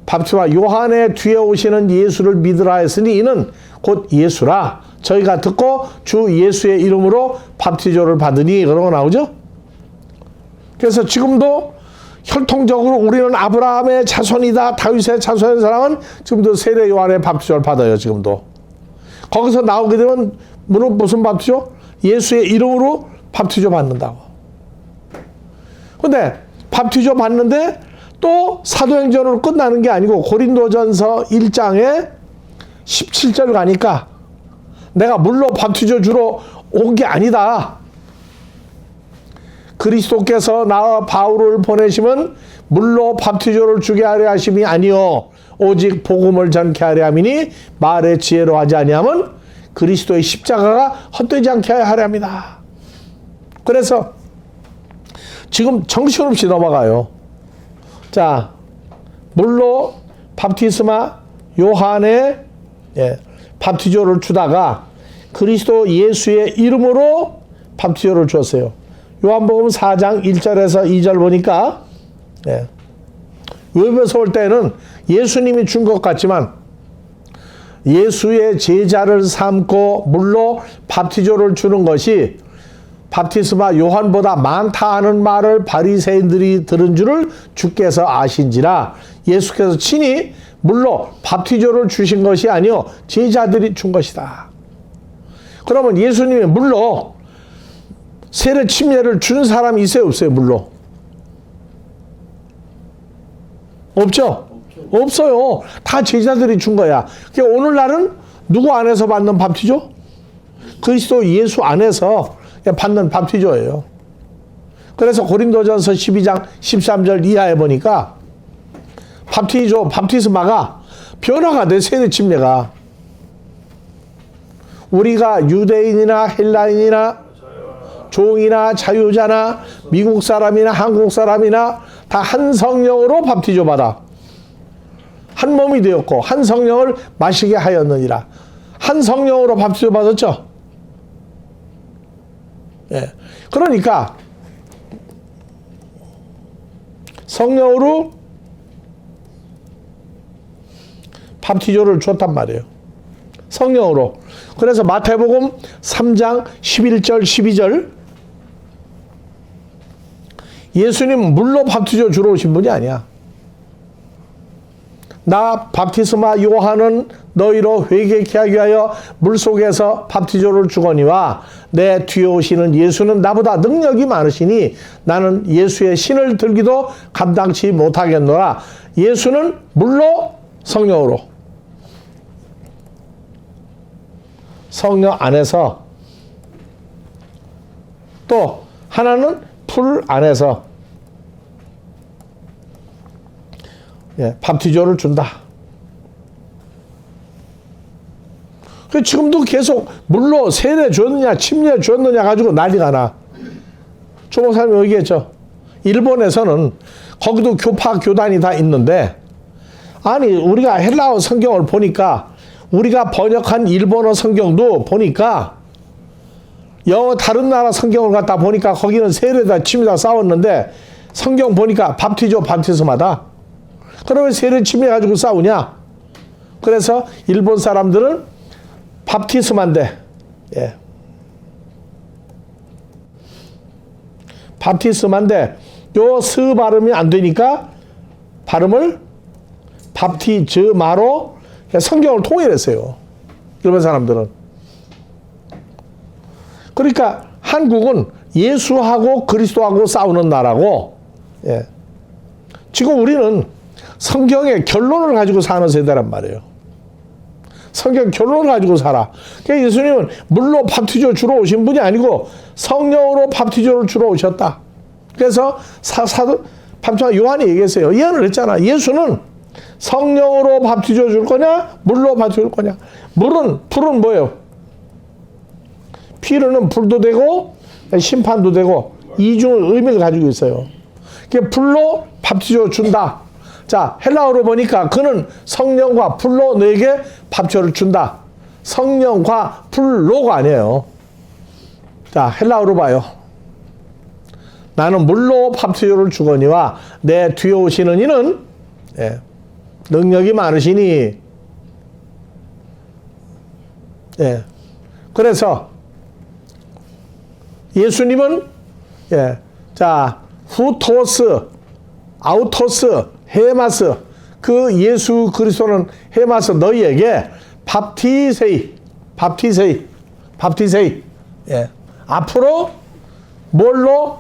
밥티와 요한의 뒤에 오시는 예수를 믿으라 했으니 이는 곧 예수라. 저희가 듣고 주 예수의 이름으로 밥티조를 받으니 그런 거 나오죠. 그래서 지금도 혈통적으로 우리는 아브라함의 자손이다. 다윗의 자손인 사람은 지금도 세례 요한의 밥티조를 받아요. 지금도. 거기서 나오게 되면 무슨 밥티죠? 예수의 이름으로 밥티죠 받는다고. 근데 밥티죠 받는데 또 사도행전으로 끝나는 게 아니고 고린도전서 1장에 17절 가니까 내가 물로 밥티죠 주러 온 게 아니다. 그리스도께서 나와 바울을 보내시면 물로 밥티조를 주게 하려 하심이 아니요 오직 복음을 전케 하려 함이니 말의 지혜로 하지 아니하면 그리스도의 십자가가 헛되지 않게 하려 합니다. 그래서 지금 정신없이 넘어가요. 자, 물로 밥티스마 요한의 밥티조를 주다가 그리스도 예수의 이름으로 밥티조를 줬어요. 요한복음 4장 1절에서 2절 보니까 외부에서 올 때는 예수님이 준 것 같지만 예수의 제자를 삼고 물로 밥티조를 주는 것이 밥티스마 요한보다 많다 하는 말을 바리새인들이 들은 줄을 주께서 아신지라 예수께서 친히 물로 밥티조를 주신 것이 아니요 제자들이 준 것이다. 그러면 예수님이 물로 세례 침례를 준 사람이 있어요 없어요? 물로 없죠? 없어요. 다 제자들이 준 거야. 그러니까 오늘날은 누구 안에서 받는 밥티죠? 그리스도 예수 안에서 받는 밥티조예요. 그래서 고린도전서 12장 13절 이하에 보니까 밥티스마가 변화가 돼. 세례 침례가 우리가 유대인이나 헬라인이나 종이나 자유자나 미국 사람이나 한국 사람이나 다 한 성령으로 밥티조 받아. 한 몸이 되었고 한 성령을 마시게 하였느니라. 한 성령으로 밥티조 받았죠. 그러니까 성령으로 밥티조를 줬단 말이에요. 성령으로. 그래서 마태복음 3장 11절 12절 예수님 물로 밥티조 주러 오신 분이 아니야. 나 밥티스마 요한은 너희로 회개케 하기 위하여 물속에서 밥티조를 주거니와 내 뒤에 오시는 예수는 나보다 능력이 많으시니 나는 예수의 신을 들기도 감당치 못하겠노라. 예수는 물로 성령으로. 성령 안에서 또 하나는 풀 안에서 밥티조를 준다. 지금도 계속 물로 세례 줬느냐 침례 줬느냐 가지고 난리가 나. 조 목사님이 얘기했죠. 일본에서는 거기도 교파 교단이 다 있는데 아니 우리가 헬라어 성경을 보니까 우리가 번역한 일본어 성경도 보니까 영어 다른 나라 성경을 갖다 보니까 거기는 세례다 침례다 싸웠는데 성경 보니까 밥티조 밥티스마다. 그러면 세례 침례 가지고 싸우냐? 그래서 일본 사람들은 밥티스마인데 밥티스마인데 요 스 발음이 안 되니까 발음을 밥티즈마로 성경을 통일했어요. 일본 사람들은. 그러니까 한국은 예수하고 그리스도하고 싸우는 나라고 지금 우리는 성경의 결론을 가지고 사는 세대란 말이에요. 성경 결론을 가지고 살아. 그러니까 예수님은 물로 밥티조 주러 오신 분이 아니고 성령으로 밥티조를 주러 오셨다. 그래서 사도 요한이 얘기했어요. 예언을 했잖아. 예수는 성령으로 밥티조 줄 거냐 물로 밥티조 줄 거냐. 풀은 뭐예요? 피르는 불도 되고 심판도 되고 이중의 의미를 가지고 있어요. 그러니까 불로 밥티조 준다. 자, 헬라어로 보니까 그는 성령과 불로 너에게 밥티조를 준다. 성령과 불로가 아니에요. 자, 헬라어로 봐요. 나는 물로 밥티조를 주거니와 내 뒤에 오시는 이는 능력이 많으시니 그래서 예수님은 자 후토스 아우토스 헤마스 그 예수 그리스도는 헤마스 너희에게 밥티세이 밥티세이. 예. 앞으로 뭘로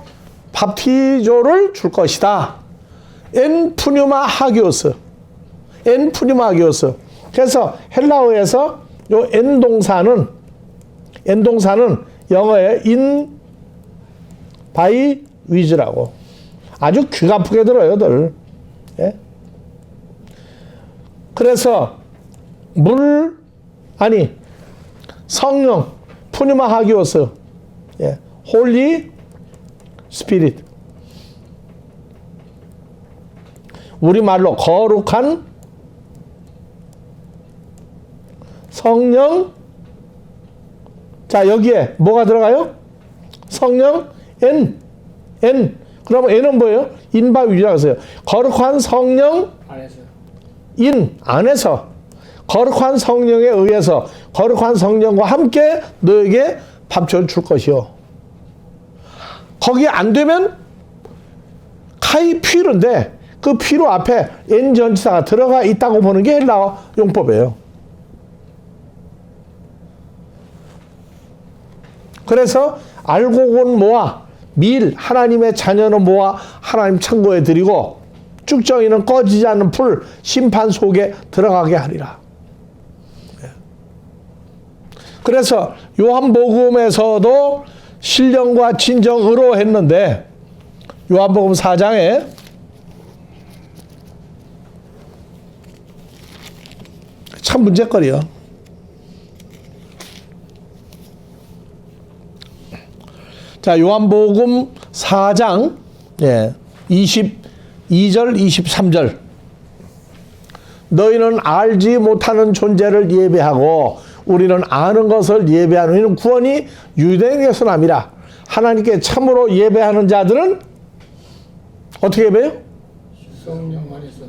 밥티조를 줄 것이다. 엔 푸뉴마 하기오스. 그래서 헬라어에서 요 엔 동사는 영어의 in by with라고. 아주 귀가 아프게 들어요, 예? 그래서 성령 푸뉴마 하기오스. 예. 홀리 스피릿. 우리말로 거룩한 성령. 자, 여기에 뭐가 들어가요? 성령 N. 그러면 N은 뭐예요? 인바위라고 했어요. 거룩한 성령 안에서 거룩한 성령에 의해서 거룩한 성령과 함께 너에게 밥줄을 줄 것이요. 거기 안 되면 카이 피르인데 그 피로 앞에 N 전치사가 들어가 있다고 보는 게 헬라어 용법이에요. 그래서 알곡은 모아 밀 하나님의 자녀는 모아 하나님 창고에 드리고 쭉정이는 꺼지지 않는 불 심판 속에 들어가게 하리라. 그래서 요한복음에서도 신령과 진정으로 했는데 요한복음 4장에 참 문제거리요. 자, 요한복음 4장 22절 23절. 너희는 알지 못하는 존재를 예배하고 우리는 아는 것을 예배하는 이는 구원이 유대인에게서 남이라. 하나님께 참으로 예배하는 자들은 어떻게 예배해요? 성령 안에서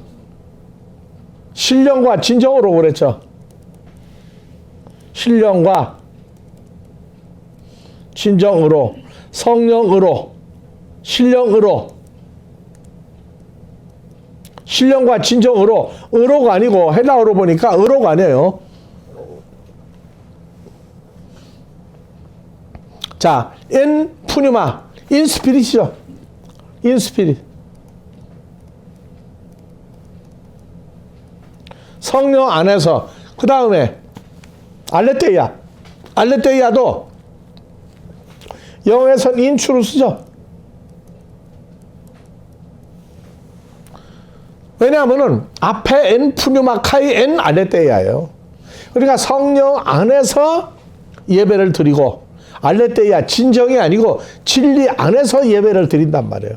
신령과 진정으로 그랬죠. 신령과 진정으로, 성령으로, 신령과 진정으로. 의로가 아니고 헬라어로 보니까 의로가 아니에요. 자, 엔 푸뉴마, 인스피릿이죠. 인스피릿. 성령 안에서. 그 다음에 알레테이아도 영어에서는 인추로 쓰죠. 왜냐하면은 앞에 엔 푸뉴마카이 엔 알레테이아예요. 그러니까 성령 안에서 예배를 드리고 알레테이아 진정이 아니고 진리 안에서 예배를 드린단 말이에요.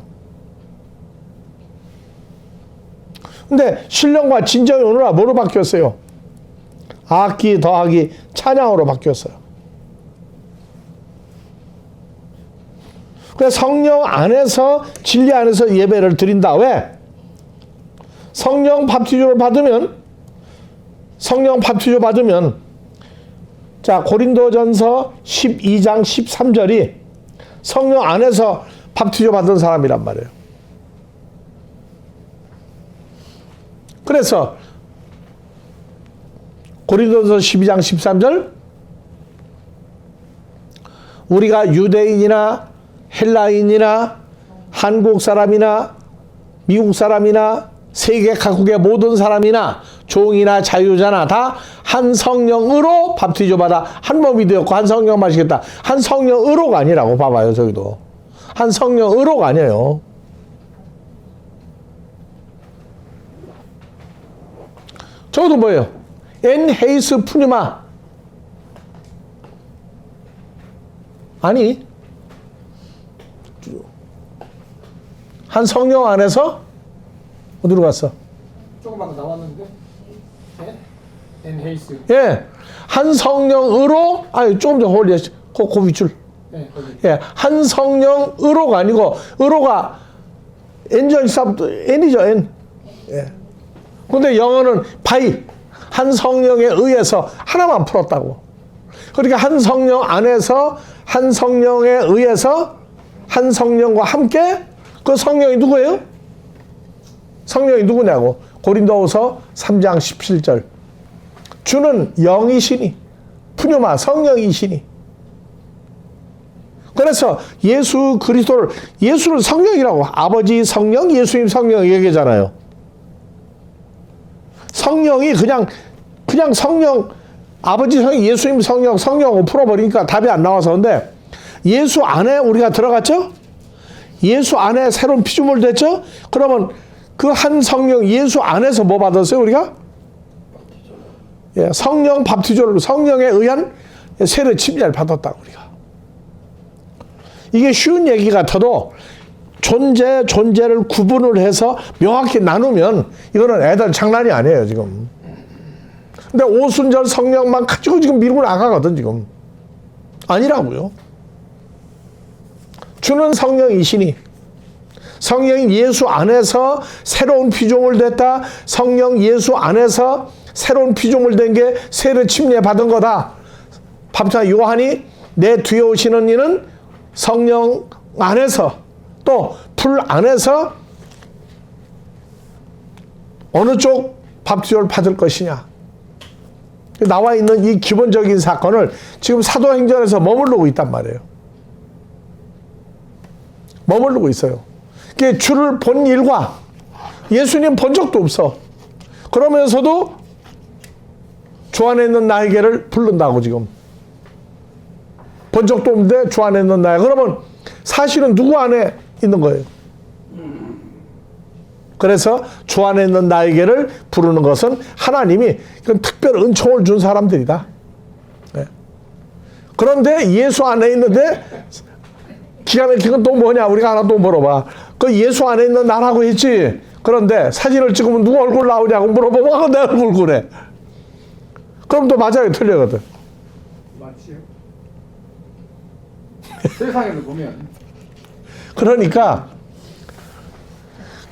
근데 신령과 진정이 오늘날 뭐로 바뀌었어요? 악기 더하기 찬양으로 바뀌었어요. 그래서 성령 안에서 진리 안에서 예배를 드린다. 왜? 성령 밥티조 받으면 자, 고린도전서 12장 13절이 성령 안에서 밥티조 받은 사람이란 말이에요. 그래서 고린도전서 12장 13절 우리가 유대인이나 헬라인이나 한국 사람이나 미국 사람이나 세계 각국의 모든 사람이나 종이나 자유자나 다 한 성령으로 밥티조 받아 한 몸이 되었고 한 성령 마시겠다. 한 성령으로가 아니라고. 봐봐요, 저기도. 한 성령으로가 아니에요. 저것도 뭐예요? 엔 헤이스 푸니마. 아니, 한 성령 안에서 어디로 갔어? 조금 아까 나왔는데 엔헤이스. 예, 한 성령으로. 아니, 조금 더 홀리. 그 윗줄. 네, 거기. 예, 한 성령으로가 아니고 의로가 엔전 삽도 N이죠, N. 예. 근데 영어는 바이. 한 성령에 의해서 하나만 풀었다고. 그러니까 한 성령 안에서 한 성령에 의해서 한 성령과 함께. 그 성령이 누구예요? 성령이 누구냐고. 고린도후서 3장 17절. 주는 영이시니 푸뉴마 성령이시니. 그래서 예수 그리스도를 예수를 성령이라고 아버지 성령 예수님 성령 얘기잖아요. 성령이 그냥 성령 아버지 성령 예수님 성령을 풀어버리니까 답이 안 나와서. 근데 예수 안에 우리가 들어갔죠? 예수 안에 새로운 피조물 됐죠? 그러면 그 한 성령 예수 안에서 뭐 받았어요 우리가? 예, 성령 밥티조를 성령에 의한 세례 침례를 받았다 우리가. 이게 쉬운 얘기 같아도 존재를 구분을 해서 명확히 나누면 이거는 애들 장난이 아니에요 지금. 근데 오순절 성령만 가지고 지금 밀고 나가거든 지금. 아니라고요. 주는 성령이시니 성령이 예수 안에서 새로운 피조물 됐다. 성령 예수 안에서 새로운 피조물 된 게 세례 침례 받은 거다. 바프티스 요한이 내 뒤에 오시는 이는 성령 안에서 또 풀 안에서 어느 쪽 밥티스를 받을 것이냐. 나와 있는 이 기본적인 사건을 지금 사도행전에서 머무르고 있단 말이에요. 머무르고 있어요. 그게 주를 본 일과 예수님 본 적도 없어. 그러면서도 주 안에 있는 나에게를 부른다고 지금. 본 적도 없는데 주 안에 있는 나에. 그러면 사실은 누구 안에 있는 거예요? 그래서 주 안에 있는 나에게를 부르는 것은 하나님이 이건 특별 은총을 준 사람들이다. 네. 그런데 예수 안에 있는데 기가 막힌 건 또 뭐냐? 우리가 하나 또 물어봐. 그 예수 안에 있는 나라고 했지. 그런데 사진을 찍으면 누구 얼굴 나오냐고 물어보면 내 얼굴 그래. 그럼 또 맞아요, 틀리거든. 맞지요. 세상에서 보면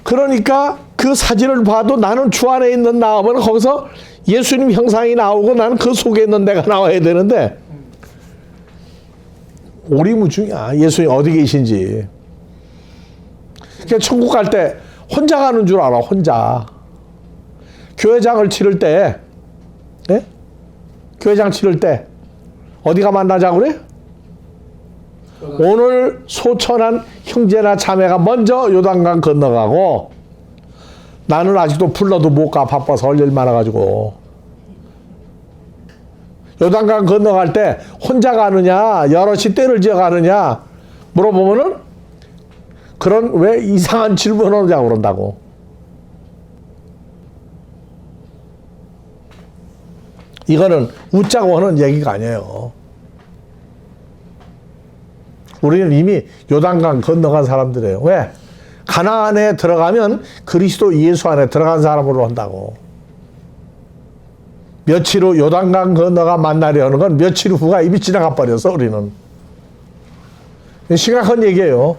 그러니까 그 사진을 봐도 나는 주 안에 있는 나오면 거기서 예수님 형상이 나오고 나는 그 속에 있는 내가 나와야 되는데 오리무중이야. 예수님 어디 계신지. 그러니까 천국 갈 때 혼자 가는 줄 알아. 혼자. 교회장을 치를 때 네? 교회장 치를 때 어디가 만나자고 그래? 오늘 소천한 형제나 자매가 먼저 요단강 건너가고 나는 아직도 불러도 못 가. 바빠서 할 일 많아가지고. 요단강 건너갈 때 혼자 가느냐 여럿이 때를 지어 가느냐 물어보면은 그런 왜 이상한 질문을 하냐고 그런다고. 이거는 웃자고 하는 얘기가 아니에요. 우리는 이미 요단강 건너간 사람들이에요. 왜? 가나안에 들어가면 그리스도 예수 안에 들어간 사람으로 한다고. 며칠 후 요단강 건너가 만나려 하는 건 며칠 후가 이미 지나가 버렸어 우리는. 심각한 얘기예요.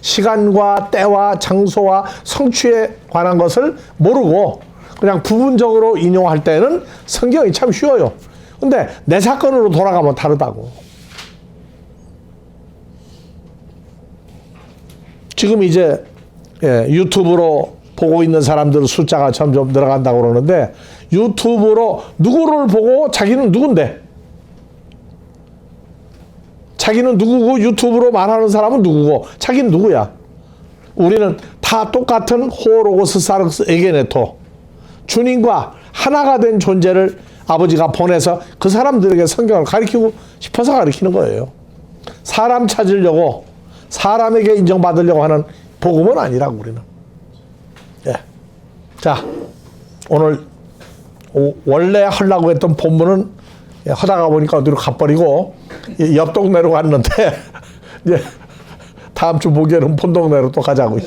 시간과 때와 장소와 성취에 관한 것을 모르고 그냥 부분적으로 인용할 때는 성경이 참 쉬워요. 근데 내 사건으로 돌아가면 다르다고. 지금 이제 유튜브로 보고 있는 사람들 숫자가 점점 늘어간다고 그러는데 유튜브로 누구를 보고 자기는 누군데? 자기는 누구고 유튜브로 말하는 사람은 누구고 자기는 누구야? 우리는 다 똑같은 호로고스 사르스 에게네토 주님과 하나가 된 존재를 아버지가 보내서 그 사람들에게 성경을 가르치고 싶어서 가르치는 거예요. 사람 찾으려고 사람에게 인정받으려고 하는 복음은 아니라고 우리는. 예. 자, 오늘 원래 하려고 했던 본문은 하다가 보니까 어디로 가버리고 옆 동네로 갔는데 이제 다음 주 목요일은 본 동네로 또 가자고.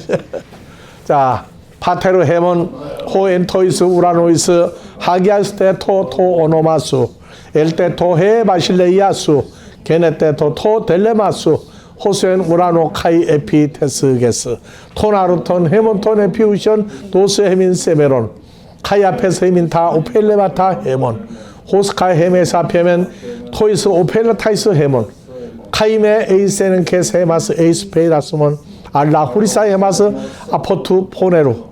자, 파테르 헤몬 호엔토이스 우라노이스 하기아스테 토 오노마수 엘테 토헤 바실레이아수 게네테 토 델레마수 호수엔 우라노 카이 에피테스게스 토나루톤 헤몬톤 에피우션 도스 헤민 세메론 카이아페스 헤민 타 오펠레마타 헤몬 호스카 헤메사 페멘 토이스 오펠레타이스 헤몬 카이메 에이세는 케스 헤마스 에이스 페이라스몬 알라 후리사 헤마스 아포투 포네루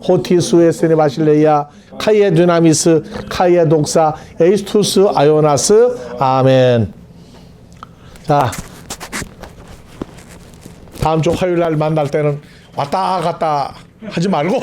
호티스 에스네 바실레이아 카이에 두나미스 카이에 독사 에이스투스 아요나스 아멘. 자, 다음 주 화요일 날 만날 때는 왔다 갔다 하지 말고